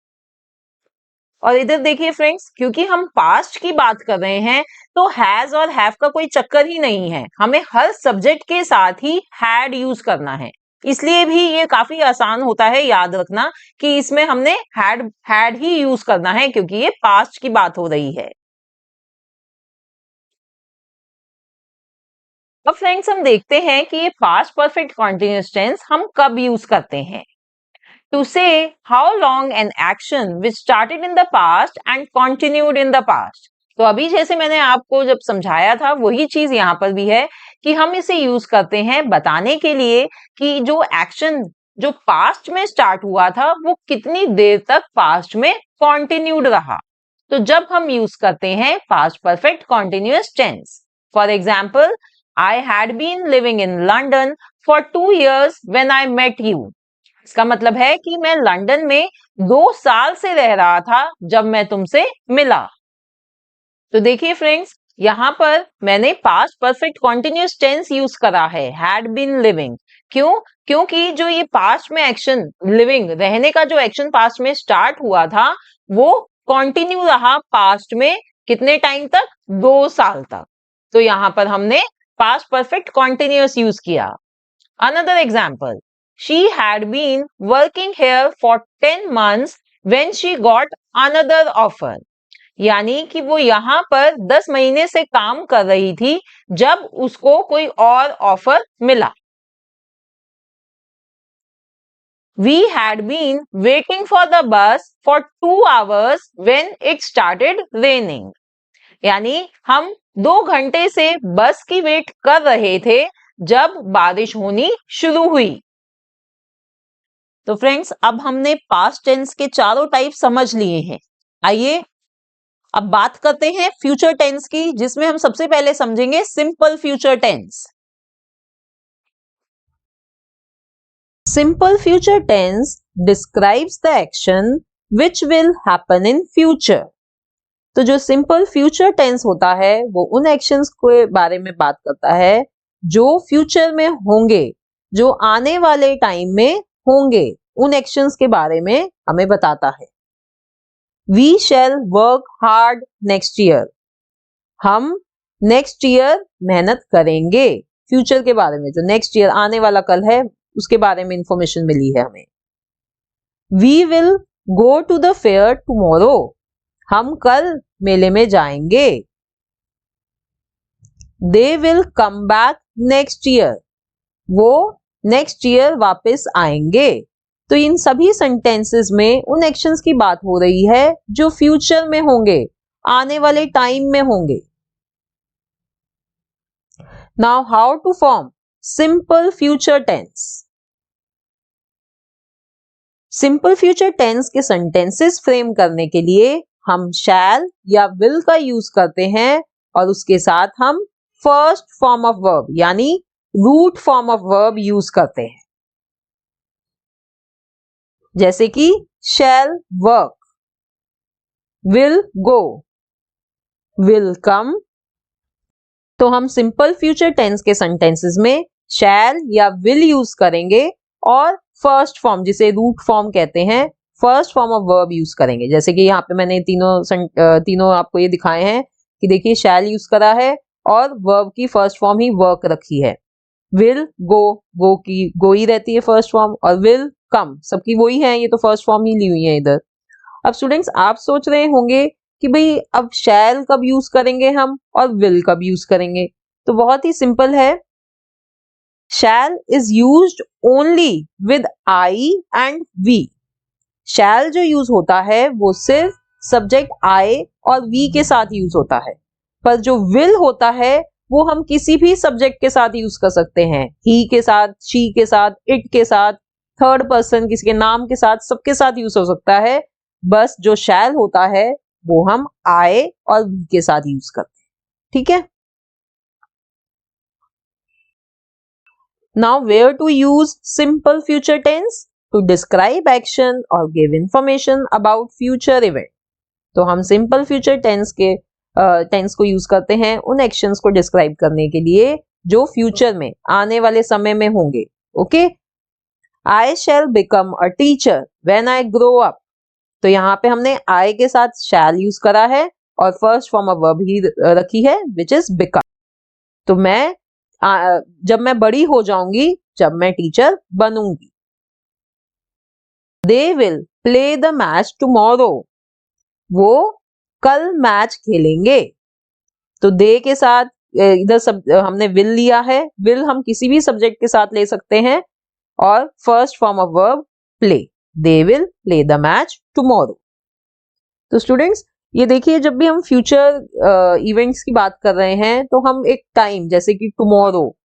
और इधर देखिए फ्रेंड्स, क्योंकि हम पास्ट की बात कर रहे हैं तो हैज और हैव का कोई चक्कर ही नहीं है, हमें हर सब्जेक्ट के साथ ही हैड यूज करना है। इसलिए भी ये काफी आसान होता है याद रखना कि इसमें हमने हैड ही यूज करना है क्योंकि ये पास्ट की बात हो रही है। अब फ्रेंड्स हम देखते हैं कि ये पास्ट परफेक्ट कॉन्टिन्यूअस टेंस हम कब यूज करते हैं। To say how long an action which started in the past and continued in the past. तो अभी जैसे मैंने आपको जब समझाया था वही चीज यहाँ पर भी है कि हम इसे यूज करते हैं बताने के लिए कि जो एक्शन जो पास्ट में स्टार्ट हुआ था वो कितनी देर तक पास्ट में कंटिन्यूड रहा। तो जब हम यूज करते हैं past perfect continuous tense, for example I had been living in London for 2 years when I met you. इसका मतलब है कि मैं लंदन में 2 साल से रह रहा था जब मैं तुमसे मिला। तो देखिए फ्रेंड्स, यहाँ पर मैंने past perfect continuous tense use करा है, हैड बीन लिविंग। क्यों? क्योंकि जो ये पास्ट में एक्शन लिविंग रहने का जो एक्शन पास्ट में स्टार्ट हुआ था वो कंटिन्यू रहा पास्ट में कितने टाइम तक, 2 साल तक। तो यहाँ पर हमने पास्ट परफेक्ट कॉन्टिन्यूअस यूज किया। Another example, she had been working here for 10 months when she got another offer. यानी कि वो यहाँ पर 10 महीने से काम कर रही थी जब उसको कोई और ऑफर मिला। We had been waiting for the bus for 2 hours when it started raining. यानी हम 2 घंटे से बस की वेट कर रहे थे जब बारिश होनी शुरू हुई। तो फ्रेंड्स, अब हमने पास्ट टेंस के चारों टाइप समझ लिए हैं। आइए अब बात करते हैं फ्यूचर टेंस की, जिसमें हम सबसे पहले समझेंगे simple future tense. Simple future tense describes the action which will happen in future. तो जो सिंपल फ्यूचर टेंस होता है वो उन एक्शंस के बारे में बात करता है जो फ्यूचर में होंगे, जो आने वाले टाइम में होंगे, उन एक्शंस के बारे में हमें बताता है। We shall work hard next year. हम नेक्स्ट ईयर मेहनत करेंगे। फ्यूचर के बारे में, जो नेक्स्ट ईयर आने वाला कल है, उसके बारे में इंफॉर्मेशन मिली है हमें। We will go to the fair tomorrow. हम कल मेले में जाएंगे। They will come back next year. वो नेक्स्ट ईयर वापस आएंगे। तो इन सभी सेंटेंसेस में उन एक्शंस की बात हो रही है जो फ्यूचर में होंगे, आने वाले टाइम में होंगे। Now how to form simple future tense. Simple future tense के सेंटेंसेस फ्रेम करने के लिए हम शैल या विल का यूज करते हैं और उसके साथ हम फर्स्ट फॉर्म ऑफ वर्ब यानी root form of verb use करते हैं। जैसे कि shall work, will go, will come. तो हम सिंपल फ्यूचर टेंस के सेंटेंसेस में शैल या विल यूज करेंगे और फर्स्ट फॉर्म, जिसे रूट फॉर्म कहते हैं, first form of verb use करेंगे। जैसे कि यहाँ पे मैंने तीनों आपको ये दिखाए हैं कि देखिए शैल यूज करा है और वर्ब की फर्स्ट फॉर्म ही वर्क रखी है। विल गो, गो की गो ही रहती है फर्स्ट फॉर्म, और विल कम सबकी वही है, ये तो फर्स्ट फॉर्म ही ली हुई है इधर। अब स्टूडेंट्स आप सोच रहे होंगे कि भाई अब शैल कब यूज करेंगे हम और विल कब यूज करेंगे। तो बहुत ही सिंपल है, shall is used only with I and we. Shall जो यूज होता है वो सिर्फ सब्जेक्ट आई और वी के साथ यूज होता है, पर जो विल होता है वो हम किसी भी सब्जेक्ट के साथ यूज कर सकते हैं। ही के साथ, शी के साथ, इट के साथ, थर्ड पर्सन किसी के नाम के साथ, सबके साथ यूज हो सकता है। बस जो शैल होता है वो हम आई और वी के साथ यूज करते हैं। ठीक है। Now where to use simple future tense to describe action और give information about future event. तो हम सिंपल फ्यूचर टेंस के टेंस को यूज करते हैं उन एक्शंस को डिस्क्राइब करने के लिए जो फ्यूचर में, आने वाले समय में होंगे। Okay, I shell become a teacher when I grow up. तो यहाँ पे हमने आई के साथ शैल यूज करा है और फर्स्ट फॉर्म ऑफ वर्ब ही रखी है विच इज बिकम। तो मैं जब मैं बड़ी हो जाऊंगी, जब मैं टीचर बनूंगी। They will play the match tomorrow. वो कल मैच खेलेंगे। तो दे के साथ इधर सब हमने विल लिया है। विल हम किसी भी सब्जेक्ट के साथ ले सकते हैं और first form of verb play. They will play the match tomorrow. तो स्टूडेंट्स ये देखिए, जब भी हम फ्यूचर इवेंट्स की बात कर रहे हैं तो हम एक टाइम, जैसे कि tomorrow,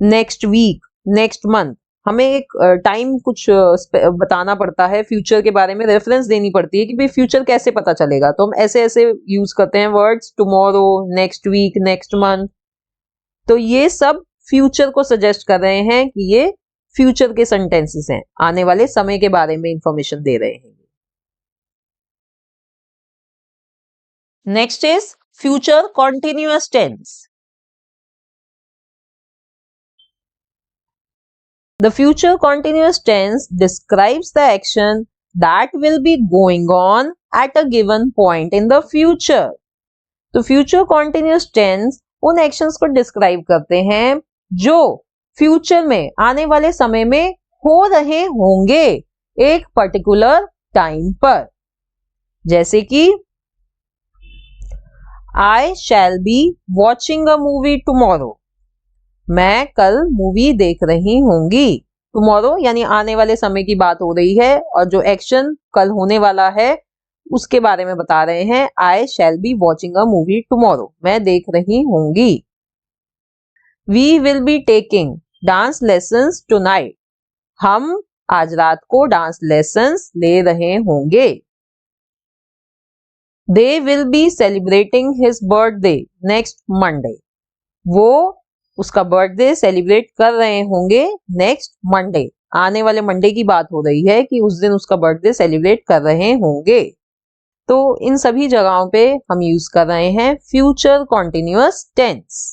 next week, next month, हमें एक टाइम कुछ बताना पड़ता है, फ्यूचर के बारे में रेफरेंस देनी पड़ती है कि भाई फ्यूचर कैसे पता चलेगा। तो हम ऐसे ऐसे यूज करते हैं words, tomorrow, next week, next month. तो ये सब फ्यूचर को सजेस्ट कर रहे हैं कि ये फ्यूचर के सेंटेंसेस हैं, आने वाले समय के बारे में इंफॉर्मेशन दे रहे हैं। Next is future continuous tense. The future continuous tense describes the action that will be going on at a given point in the future. तो future continuous tense उन actions को describe करते हैं जो future में, आने वाले समय में हो रहे होंगे एक particular time पर। जैसे कि I shall be watching a movie tomorrow. मैं कल मूवी देख रही होंगी। टुमारो यानी आने वाले समय की बात हो रही है और जो एक्शन कल होने वाला है उसके बारे में बता रहे हैं। I shall be watching a movie tomorrow. मैं देख रही होंगी। We will be taking dance lessons tonight. हम आज रात को डांस लेसन्स ले रहे होंगे। They will be celebrating his birthday next Monday. वो उसका बर्थडे सेलिब्रेट कर रहे होंगे नेक्स्ट मंडे। आने वाले मंडे की बात हो रही है कि उस दिन उसका बर्थडे सेलिब्रेट कर रहे होंगे। तो इन सभी जगहों पे हम यूज कर रहे हैं future continuous tense.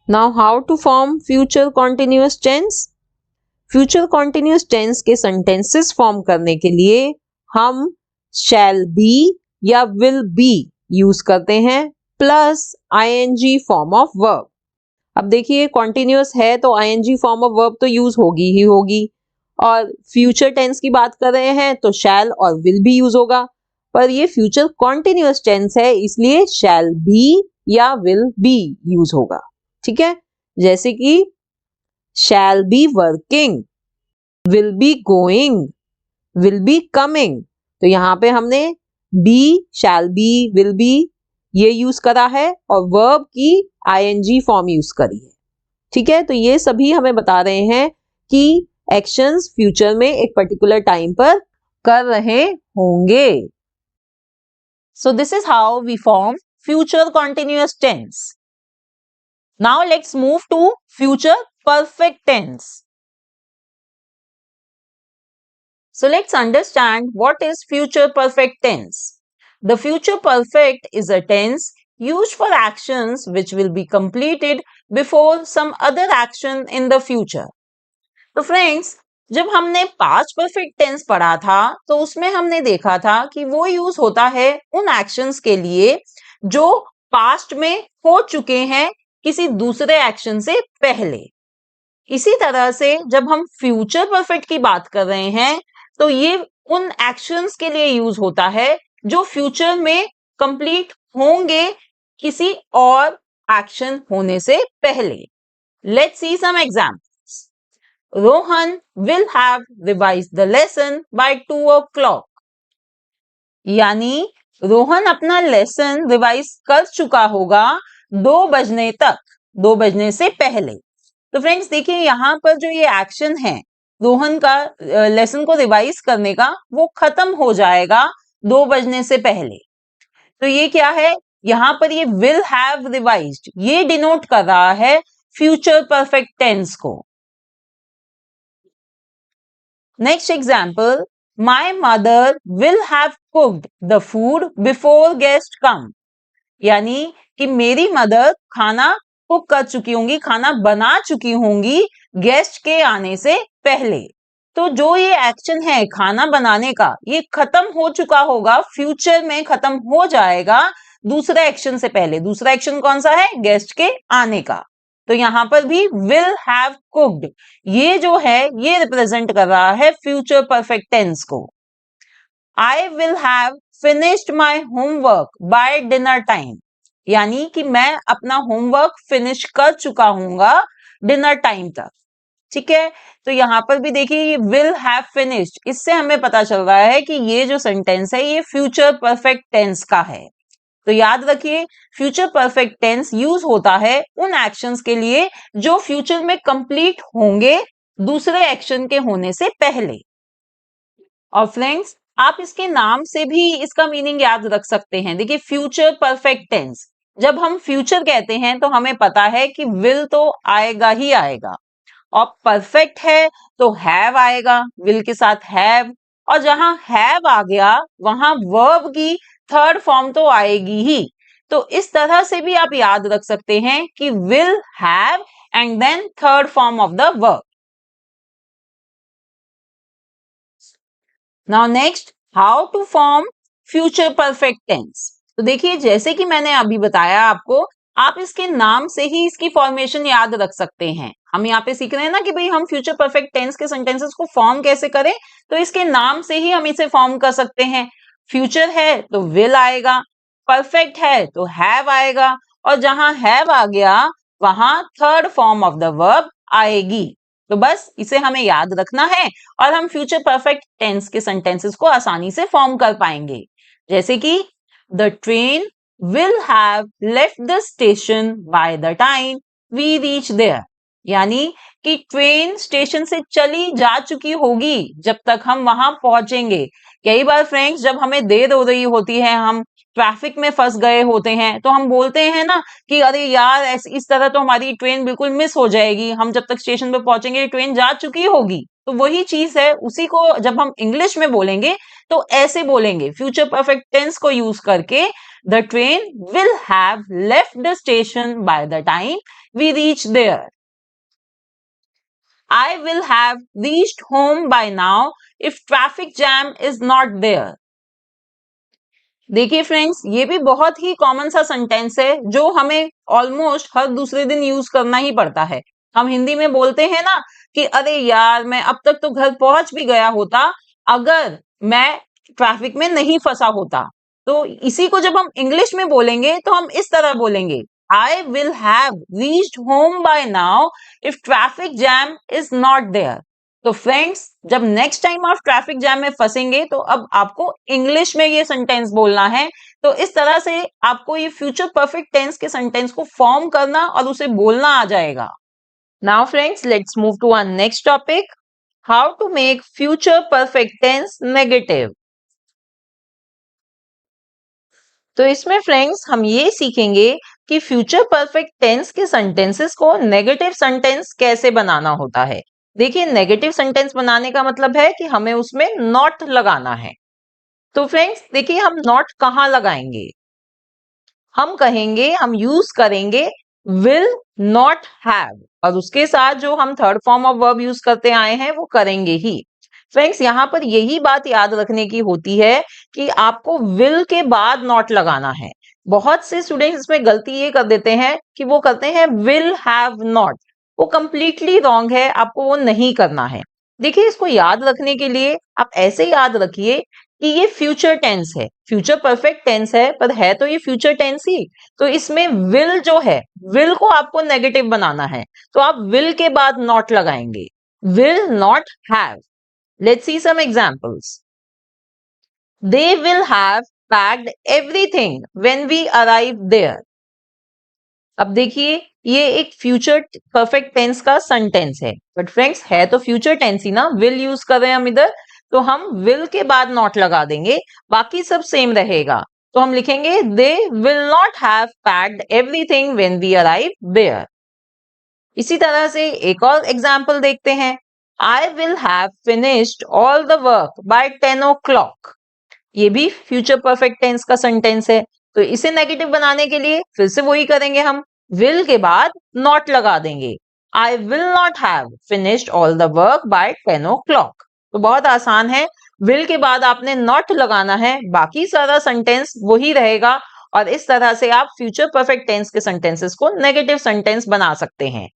Now how to form future continuous tense. Future continuous tense के सेंटेंसेस फॉर्म करने के लिए हम शैल बी या विल बी यूज करते हैं plus ING form of verb. अब देखिए कॉन्टिन्यूअस है तो आईएनजी फॉर्म ऑफ वर्ब तो यूज होगी ही होगी, और फ्यूचर टेंस की बात कर रहे हैं तो शैल और विल भी यूज होगा, पर ये फ्यूचर कॉन्टिन्यूअस टेंस है इसलिए शैल बी या विल बी यूज होगा। ठीक है, जैसे कि shall be working, will be going, will be coming. तो यहाँ पे हमने be, shall be, will be ये यूज करा है और वर्ब की आईएनजी फॉर्म यूज करी है। ठीक है, तो ये सभी हमें बता रहे हैं कि एक्शंस फ्यूचर में एक पर्टिकुलर टाइम पर कर रहे होंगे। So this is how we form future continuous tense. Now let's move to future perfect tense. So let's understand what is future perfect tense. The future perfect is a tense used for actions which will be completed before some other action in the future. तो friends, जब हमने past perfect tense पढ़ा था तो उसमें हमने देखा था कि वो यूज होता है उन एक्शंस के लिए जो पास्ट में हो चुके हैं किसी दूसरे एक्शन से पहले। इसी तरह से जब हम फ्यूचर परफेक्ट की बात कर रहे हैं तो ये उन एक्शंस के लिए यूज होता है जो फ्यूचर में कंप्लीट होंगे किसी और एक्शन होने से पहले। Let's see some examples. Rohan will have revised the lesson by 2 o'clock। यानी रोहन अपना लेसन रिवाइज कर चुका होगा 2 बजने तक, 2 बजने से पहले। तो फ्रेंड्स देखिए यहाँ पर जो ये एक्शन है रोहन का लेसन को रिवाइज करने का, वो खत्म हो जाएगा 2 बजने से पहले। तो ये क्या है, यहाँ पर ये विल हैव रिवाइज्ड ये डिनोट कर रहा है फ्यूचर परफेक्ट टेंस को। Next example, my mother will have cooked the food before guest come. यानी कि मेरी मदर खाना कुक कर चुकी होंगी, खाना बना चुकी होंगी गेस्ट के आने से पहले। तो जो ये एक्शन है खाना बनाने का, ये खत्म हो चुका होगा, फ्यूचर में खत्म हो जाएगा दूसरे एक्शन से पहले। दूसरा एक्शन कौन सा है, गेस्ट के आने का। तो यहां पर भी विल हैव कुक्ड ये जो है ये रिप्रेजेंट कर रहा है फ्यूचर परफेक्ट टेंस को। I will have finished my homework by dinner time. यानी कि मैं अपना होमवर्क फिनिश कर चुका हूंगा डिनर टाइम तक। ठीक है, तो यहां पर भी देखिए ये विल हैव फिनिश्ड, इससे हमें पता चल रहा है कि ये जो सेंटेंस है ये फ्यूचर परफेक्ट टेंस का है। तो याद रखिए फ्यूचर परफेक्ट टेंस यूज होता है उन एक्शंस के लिए जो फ्यूचर में कंप्लीट होंगे दूसरे एक्शन के होने से पहले। और फ्रेंड्स आप इसके नाम से भी इसका मीनिंग याद रख सकते हैं। देखिए फ्यूचर परफेक्ट टेंस, जब हम फ्यूचर कहते हैं तो हमें पता है कि विल तो आएगा ही आएगा, और परफेक्ट है तो हैव आएगा विल के साथ हैव, और जहां हैव आ गया वहां वर्ब की थर्ड फॉर्म तो आएगी ही। तो इस तरह से भी आप याद रख सकते हैं कि will have and then third form of the verb. Now next, how to form future perfect tense. तो देखिए जैसे कि मैंने अभी बताया आपको, आप इसके नाम से ही इसकी फॉर्मेशन याद रख सकते हैं। हम यहाँ पे सीख रहे हैं ना कि भाई हम फ्यूचर परफेक्ट टेंस के सेंटेंसेस को फॉर्म कैसे करें, तो इसके नाम से ही हम इसे फॉर्म कर सकते हैं। फ्यूचर है तो विल आएगा, परफेक्ट है तो हैव आएगा, और जहां हैव आ गया वहां third form of the verb आएगी। तो बस इसे हमें याद रखना है और हम फ्यूचर परफेक्ट टेंस के सेंटेंसेस को आसानी से फॉर्म कर पाएंगे। जैसे कि the train will have left the station by the time we reach there। यानी कि ट्रेन स्टेशन से चली जा चुकी होगी जब तक हम वहां पहुंचेंगे। कई बार फ्रेंड्स जब हमें देर हो रही होती है, हम ट्रैफिक में फंस गए होते हैं, तो हम बोलते हैं ना कि अरे यार इस तरह तो हमारी ट्रेन बिल्कुल मिस हो जाएगी, हम जब तक स्टेशन पे पहुंचेंगे ट्रेन जा चुकी होगी। तो वही चीज है, उसी को जब हम इंग्लिश में बोलेंगे तो ऐसे बोलेंगे, फ्यूचर परफेक्ट टेंस को यूज करके, the train will have left the station by the time we reach there. I will have reached home by now if traffic jam is not there. देखिए friends, ये भी बहुत ही common सा sentence है जो हमें ऑलमोस्ट हर दूसरे दिन यूज करना ही पड़ता है। हम हिंदी में बोलते हैं ना कि अरे यार मैं अब तक तो घर पहुंच भी गया होता अगर मैं ट्रैफिक में नहीं फंसा होता। तो इसी को जब हम इंग्लिश में बोलेंगे तो हम इस तरह बोलेंगे, I will have reached home by now if traffic jam is not there. तो फ्रेंड्स जब नेक्स्ट टाइम आप ट्रैफिक जैम में फंसेंगे तो अब आपको इंग्लिश में ये सेंटेंस बोलना है। तो इस तरह से आपको ये फ्यूचर परफेक्ट टेंस के सेंटेंस को फॉर्म करना और उसे बोलना आ जाएगा। Now friends let's move to our next topic, how to make future perfect tense negative. तो इसमें फ्रेंड्स हम ये सीखेंगे कि फ्यूचर परफेक्ट टेंस के सेंटेंसेस को नेगेटिव सेंटेंस कैसे बनाना होता है। देखिए नेगेटिव सेंटेंस बनाने का मतलब है कि हमें उसमें नॉट लगाना है। तो फ्रेंड्स देखिए हम नॉट कहाँ लगाएंगे, हम कहेंगे, हम यूज करेंगे विल नॉट हैव, और उसके साथ जो हम third form of verb use करते आए हैं वो करेंगे ही। फ्रेंड्स यहाँ पर यही बात याद रखने की होती है कि आपको विल के बाद नॉट लगाना है। बहुत से स्टूडेंट्स इसमें गलती ये कर देते हैं कि वो करते हैं विल हैव नॉट, वो कंप्लीटली रॉन्ग है, आपको वो नहीं करना है। देखिए इसको याद रखने के लिए आप ऐसे याद रखिए कि ये फ्यूचर टेंस है, फ्यूचर परफेक्ट टेंस है, पर है तो ये फ्यूचर टेंस ही। तो इसमें विल जो है, विल को आपको नेगेटिव बनाना है, तो आप विल के बाद नॉट लगाएंगे, will not have. Let's see some examples. They will have packed everything when we arrive there. अब देखिए ये एक फ्यूचर परफेक्ट टेंस का सेंटेंस है, बट फ्रेंड्स है तो फ्यूचर टेंस ही ना, विल यूज कर रहे हैं हम इधर, तो हम विल के बाद नॉट लगा देंगे, बाकी सब सेम रहेगा। तो हम लिखेंगे they will not have packed everything when we arrive there. इसी तरह से एक और एग्जाम्पल देखते हैं, I will have finished all the work by 10 o'clock. ये भी फ्यूचर परफेक्ट टेंस का सेंटेंस है, तो इसे नेगेटिव बनाने के लिए फिर से वही करेंगे, हम will के बाद not लगा देंगे, I will not have finished all the work by 10 o'clock. तो बहुत आसान है, will के बाद आपने not लगाना है, बाकी सारा सेंटेंस वही रहेगा, और इस तरह से आप फ्यूचर परफेक्ट टेंस के सेंटेंसेस को नेगेटिव सेंटेंस बना सकते हैं।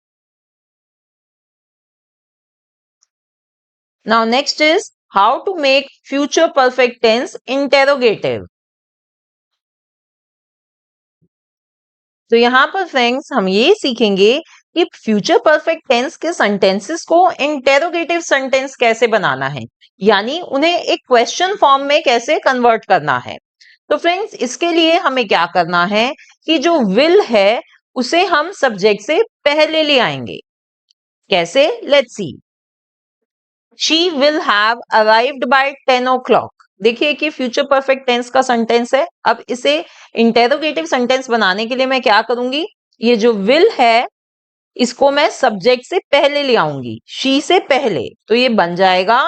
Now next is how to make future perfect tense interrogative. तो यहाँ पर फ्रेंड्स हम ये सीखेंगे कि फ्यूचर परफेक्ट टेंस के सेंटेंसेस को इंटेरोगेटिव सेंटेंस कैसे बनाना है, यानी उन्हें एक क्वेश्चन फॉर्म में कैसे कन्वर्ट करना है। तो फ्रेंड्स इसके लिए हमें क्या करना है कि जो विल है उसे हम सब्जेक्ट से पहले ले आएंगे। कैसे, let's see. She will have arrived by 10 o'clock. देखिए कि फ्यूचर परफेक्ट टेंस का सेंटेंस है, अब इसे इंटेरोगेटिव सेंटेंस बनाने के लिए मैं क्या करूंगी, ये जो विल है इसको मैं सब्जेक्ट से पहले ले आऊंगी, शी से पहले, तो ये बन जाएगा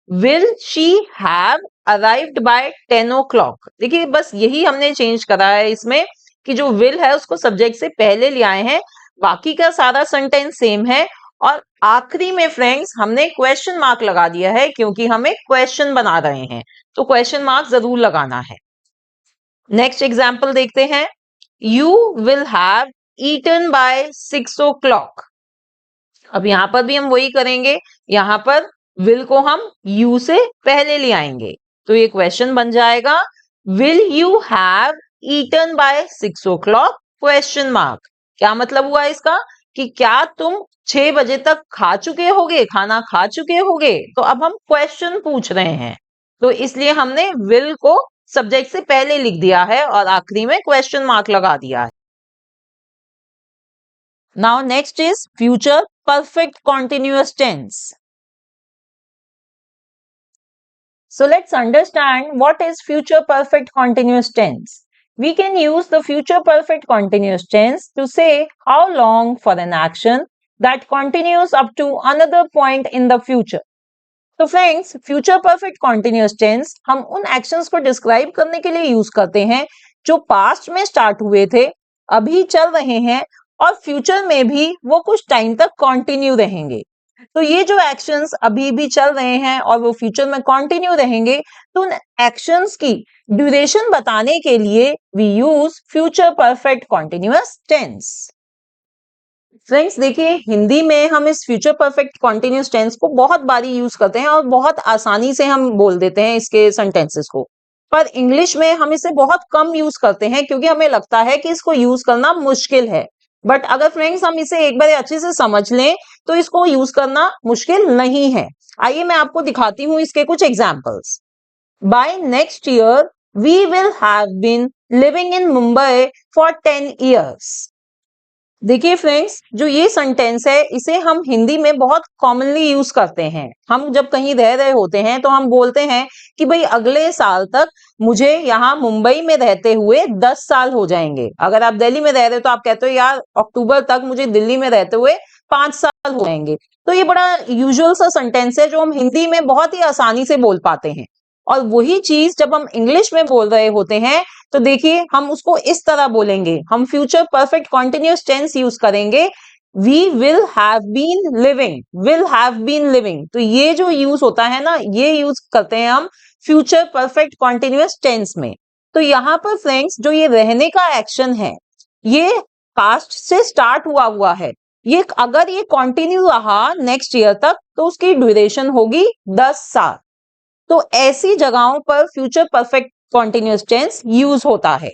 will she have arrived by 10 o'clock। देखिए बस यही हमने चेंज करा है इसमें कि जो विल है उसको सब्जेक्ट से पहले ले आए हैं, बाकी का सारा सेंटेंस सेम है। और आखिरी में फ्रेंड्स हमने क्वेश्चन मार्क लगा दिया है क्योंकि हम एक क्वेश्चन बना रहे हैं, तो क्वेश्चन मार्क जरूर लगाना है। नेक्स्ट एग्जाम्पल देखते हैं, you will have eaten by 6 o'clock। अब यहां पर भी हम वही करेंगे, यहां पर विल को हम यू से पहले ले आएंगे, तो ये क्वेश्चन बन जाएगा will you have eaten by 6 o'clock question mark. क्या मतलब हुआ इसका कि क्या तुम 6 बजे तक खा चुके होगे, खाना खा चुके होगे। तो अब हम क्वेश्चन पूछ रहे हैं, तो इसलिए हमने विल को सब्जेक्ट से पहले लिख दिया है और आखिरी में क्वेश्चन मार्क लगा दिया है। Now next is future perfect continuous tense. So let's understand what is future perfect continuous tense. We can use the future perfect continuous tense to say how long for an action that continues up to another point in the future. तो friends, future perfect continuous tense हम उन actions को describe करने के लिए use करते हैं जो पास्ट में स्टार्ट हुए थे, अभी चल रहे हैं और फ्यूचर में भी वो कुछ टाइम तक कंटिन्यू रहेंगे। तो ये जो एक्शंस अभी भी चल रहे हैं और वो फ्यूचर में कंटिन्यू रहेंगे, तो उन एक्शंस की ड्यूरेशन बताने के लिए we use future perfect continuous tense. Friends देखिए, हिंदी में हम इस फ्यूचर परफेक्ट कॉन्टिन्यूअस टेंस को बहुत बारी यूज करते हैं और बहुत आसानी से हम बोल देते हैं इसके सेंटेंसेस को। पर इंग्लिश में हम इसे बहुत कम यूज करते हैं क्योंकि हमें लगता है कि इसको यूज करना मुश्किल है। बट अगर फ्रेंड्स हम इसे एक बार अच्छे से समझ लें तो इसको यूज करना मुश्किल नहीं है। आइए मैं आपको दिखाती हूँ इसके कुछ examples. By next year we will have been living in Mumbai for 10 years। देखिए फ्रेंड्स, जो ये सेंटेंस है इसे हम हिंदी में बहुत कॉमनली यूज करते हैं। हम जब कहीं रह रहे होते हैं तो हम बोलते हैं कि भाई अगले साल तक मुझे यहाँ मुंबई में रहते हुए 10 साल हो जाएंगे। अगर आप दिल्ली में रह रहे हो तो आप कहते हो यार अक्टूबर तक मुझे दिल्ली में रहते हुए 5 साल हो जाएंगे। तो ये बड़ा यूजुअल सा सेंटेंस है जो हम हिंदी में बहुत ही आसानी से बोल पाते हैं। और वही चीज जब हम इंग्लिश में बोल रहे होते हैं तो देखिए हम उसको इस तरह बोलेंगे, हम future perfect continuous tense use करेंगे। We will have been living, will have been living. तो ये जो यूज होता है ना, ये यूज करते हैं हम फ्यूचर परफेक्ट कॉन्टिन्यूअस टेंस में। तो यहाँ पर फ्रेंड्स जो ये रहने का एक्शन है ये पास्ट से स्टार्ट हुआ है। ये अगर ये कंटिन्यू रहा नेक्स्ट ईयर तक तो उसकी ड्यूरेशन होगी 10 साल। तो ऐसी जगहों पर future perfect continuous tense use होता है।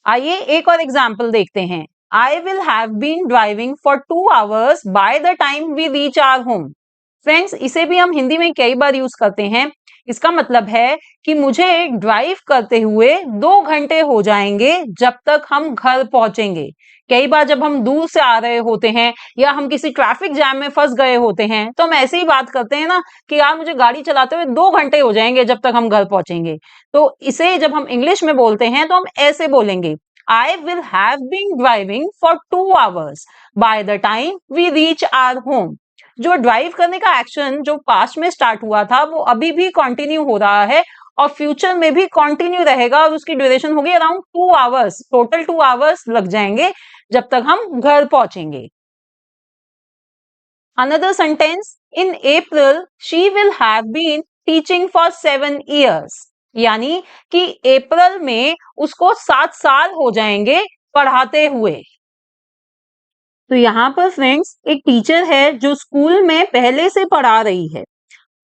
आइए एक और एग्जाम्पल देखते हैं। I will have been driving for 2 hours by the time we reach our home. Friends इसे भी हम हिंदी में कई बार यूज करते हैं। इसका मतलब है कि मुझे ड्राइव करते हुए 2 घंटे हो जाएंगे जब तक हम घर पहुंचेंगे। कई बार जब हम दूर से आ रहे होते हैं या हम किसी ट्रैफिक जैम में फंस गए होते हैं तो हम ऐसे ही बात करते हैं ना कि यार मुझे गाड़ी चलाते हुए 2 घंटे हो जाएंगे जब तक हम घर पहुंचेंगे। तो इसे जब हम इंग्लिश में बोलते हैं तो हम ऐसे बोलेंगे, I will have been driving for 2 hours by the time we reach our home. जो ड्राइव करने का एक्शन जो पास्ट में स्टार्ट हुआ था वो अभी भी कंटिन्यू हो रहा है और फ्यूचर में भी कंटिन्यू रहेगा और उसकी ड्यूरेशन होगी अराउंड 2 hours। टोटल 2 hours लग जाएंगे जब तक हम घर पहुंचेंगे। Another sentence, in April she will have been teaching for 7 years। यानी कि अप्रैल में उसको 7 साल हो जाएंगे पढ़ाते हुए। तो यहाँ पर फ्रेंड्स एक टीचर है जो स्कूल में पहले से पढ़ा रही है।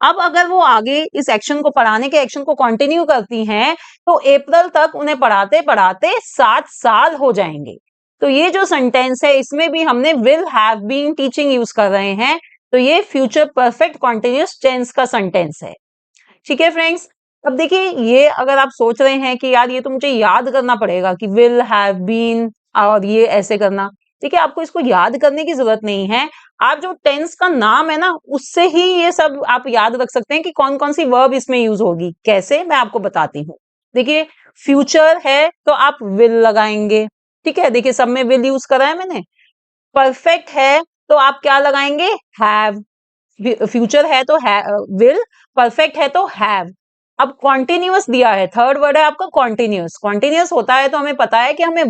अब अगर वो आगे इस एक्शन को पढ़ाने के एक्शन को कंटिन्यू करती हैं तो अप्रैल तक उन्हें पढ़ाते पढ़ाते 7 साल हो जाएंगे। तो ये जो सेंटेंस है इसमें भी हमने will have been teaching use कर रहे हैं। तो ये फ्यूचर परफेक्ट कॉन्टिन्यूअस टेंस का सेंटेंस है। ठीक है फ्रेंड्स, अब देखिए ये अगर आप सोच रहे हैं कि यार ये तो मुझे याद करना पड़ेगा कि विल हैव बीन और ये ऐसे करना, ठीक है आपको इसको याद करने की जरूरत नहीं है। आप जो टेंस का नाम है ना उससे ही ये सब आप याद रख सकते हैं कि कौन कौन सी वर्ब इसमें यूज होगी। कैसे, मैं आपको बताती हूँ। देखिए फ्यूचर है तो आप विल लगाएंगे, ठीक है। देखिए सब में विल यूज करा है मैंने। परफेक्ट है तो आप क्या लगाएंगे, हैव। फ्यूचर है तो विल, परफेक्ट है तो हैव। अब कॉन्टिन्यूअस दिया है, थर्ड वर्ड है आपका कॉन्टिन्यूअस। कॉन्टिन्यूअस होता है तो हमें पता है कि हमें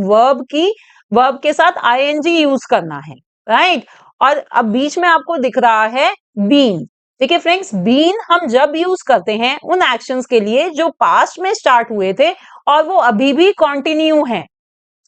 वर्ब के साथ आईएनजी यूज करना है, राइट। और अब बीच में आपको दिख रहा है बीन। देखिए फ्रेंड्स, बीन हम जब यूज करते हैं उन एक्शंस के लिए जो पास्ट में स्टार्ट हुए थे और वो अभी भी कंटिन्यू हैं,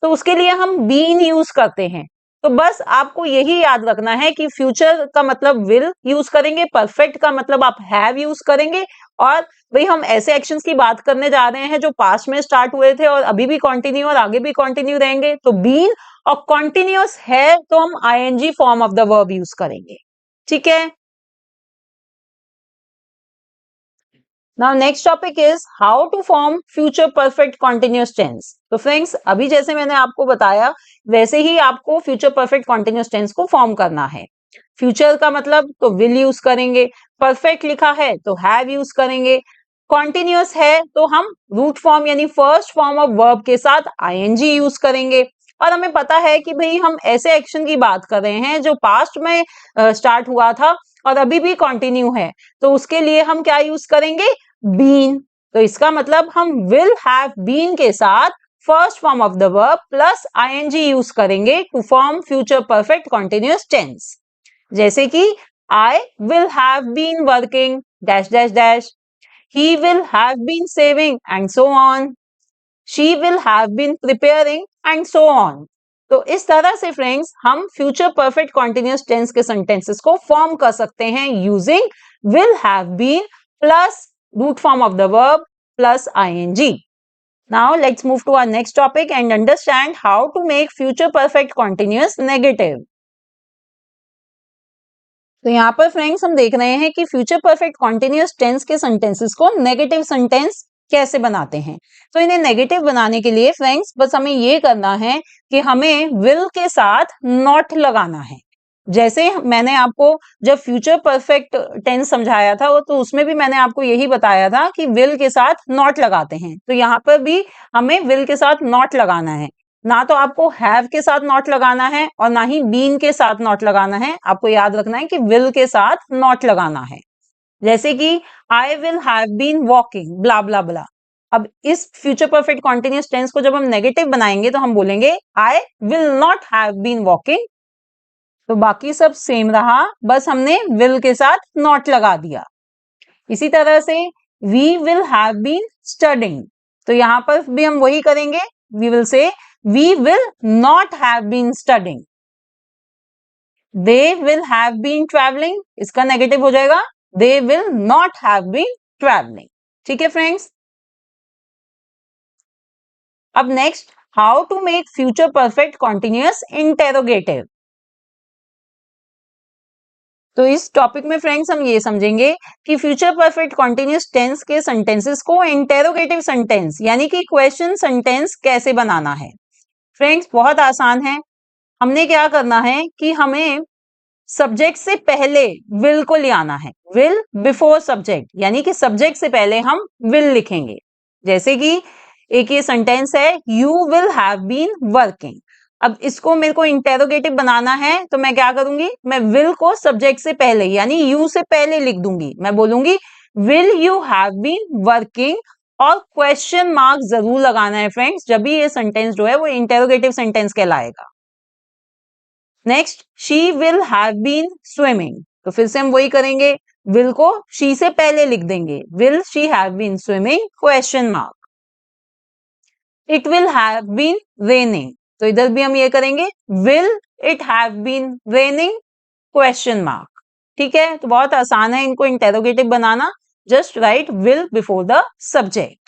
तो उसके लिए हम बीन यूज करते हैं। तो बस आपको यही याद रखना है कि फ्यूचर का मतलब विल यूज करेंगे, परफेक्ट का मतलब आप हैव यूज करेंगे। और भाई हम ऐसे एक्शंस की बात करने जा रहे हैं जो पास्ट में स्टार्ट हुए थे और अभी भी कंटिन्यू और आगे भी कंटिन्यू रहेंगे। तो बीन और कंटिन्यूअस है तो हम ING form of the verb use करेंगे, ठीक है। Now next topic is how to form future perfect continuous tense। तो फ्रेंड्स अभी जैसे मैंने आपको बताया वैसे ही आपको फ्यूचर परफेक्ट कॉन्टिन्यूअस टेंस को फॉर्म करना है। फ्यूचर का मतलब तो विल यूज करेंगे, परफेक्ट लिखा है तो हैव यूज करेंगे, कॉन्टिन्यूअस है तो हम रूट फॉर्म यानी फर्स्ट फॉर्म ऑफ वर्ब के साथ आईएनजी यूज करेंगे। और हमें पता है कि भाई हम ऐसे एक्शन की बात कर रहे हैं जो पास्ट में स्टार्ट हुआ था और अभी भी कंटिन्यू है, तो उसके लिए हम क्या यूज करेंगे, बीन। तो इसका मतलब हम विल हैव बीन के साथ first form of the verb plus ING use करेंगे to form future perfect continuous tense. जैसे कि I will have been working dash dash dash, he will have been saving and so on, she will have been preparing and so on। तो इस तरह से friends हम future perfect continuous tense के sentences को form कर सकते हैं using will have been plus root form of the verb plus ing। Now let's move to our next topic and understand how to make future perfect continuous negative। तो यहाँ पर friends हम देख रहे हैं कि फ्यूचर परफेक्ट कॉन्टिन्यूअस टेंस के sentences को नेगेटिव सेंटेंस कैसे बनाते हैं। तो इन्हें नेगेटिव बनाने के लिए फ्रेंड्स बस हमें ये करना है कि हमें विल के साथ नॉट लगाना है। जैसे मैंने आपको जब फ्यूचर परफेक्ट टेंस समझाया था तो उसमें भी मैंने आपको यही बताया था कि विल के साथ नॉट लगाते हैं, तो यहाँ पर भी हमें विल के साथ नॉट लगाना है। ना तो आपको हैव के साथ नॉट लगाना है और ना ही बीन के साथ नॉट लगाना है, आपको याद रखना है कि विल के साथ नॉट लगाना है। जैसे कि I will have been walking blah blah blah. अब इस फ्यूचर परफेक्ट कॉन्टिन्यूअस टेंस को जब हम नेगेटिव बनाएंगे तो हम बोलेंगे I will not have been walking. तो बाकी सब सेम रहा, बस हमने विल के साथ नॉट लगा दिया। इसी तरह से we will have been studying, तो यहां पर भी हम वही करेंगे, वी विल से we will not have been studying। they will have been traveling, इसका नेगेटिव हो जाएगा they will not have been traveling। ठीक है फ्रेंड्स। अब next, how to make future perfect continuous interrogative. तो इस टॉपिक में फ्रेंड्स हम ये समझेंगे कि फ्यूचर परफेक्ट कॉन्टिन्यूअस टेंस के सेंटेंसेस को इंटेरोगेटिव सेंटेंस यानी कि क्वेश्चन सेंटेंस कैसे बनाना है। फ्रेंड्स बहुत आसान है, हमने क्या करना है कि हमें सब्जेक्ट से पहले विल को ले आना है, विल बिफोर सब्जेक्ट, यानी कि सब्जेक्ट से पहले हम विल लिखेंगे। जैसे कि एक ये सेंटेंस है you will have been working. अब इसको मेरे को इंटेरोगेटिव बनाना है तो मैं क्या करूंगी, मैं विल को सब्जेक्ट से पहले यानी यू से पहले लिख दूंगी। मैं बोलूंगी will you have been working और क्वेश्चन मार्क जरूर लगाना है फ्रेंड्स, जब भी ये सेंटेंस जो है वो इंटेरोगेटिव सेंटेंस कहलाएगा। Next, she will have been swimming, तो फिर से हम वही करेंगे, विल को शी से पहले लिख देंगे, will she have been swimming question mark. It will have been raining, तो इधर भी हम ये करेंगे, will it have been raining question mark. ठीक है, तो बहुत आसान है इनको इंटेरोगेटिव बनाना, just write will before the subject.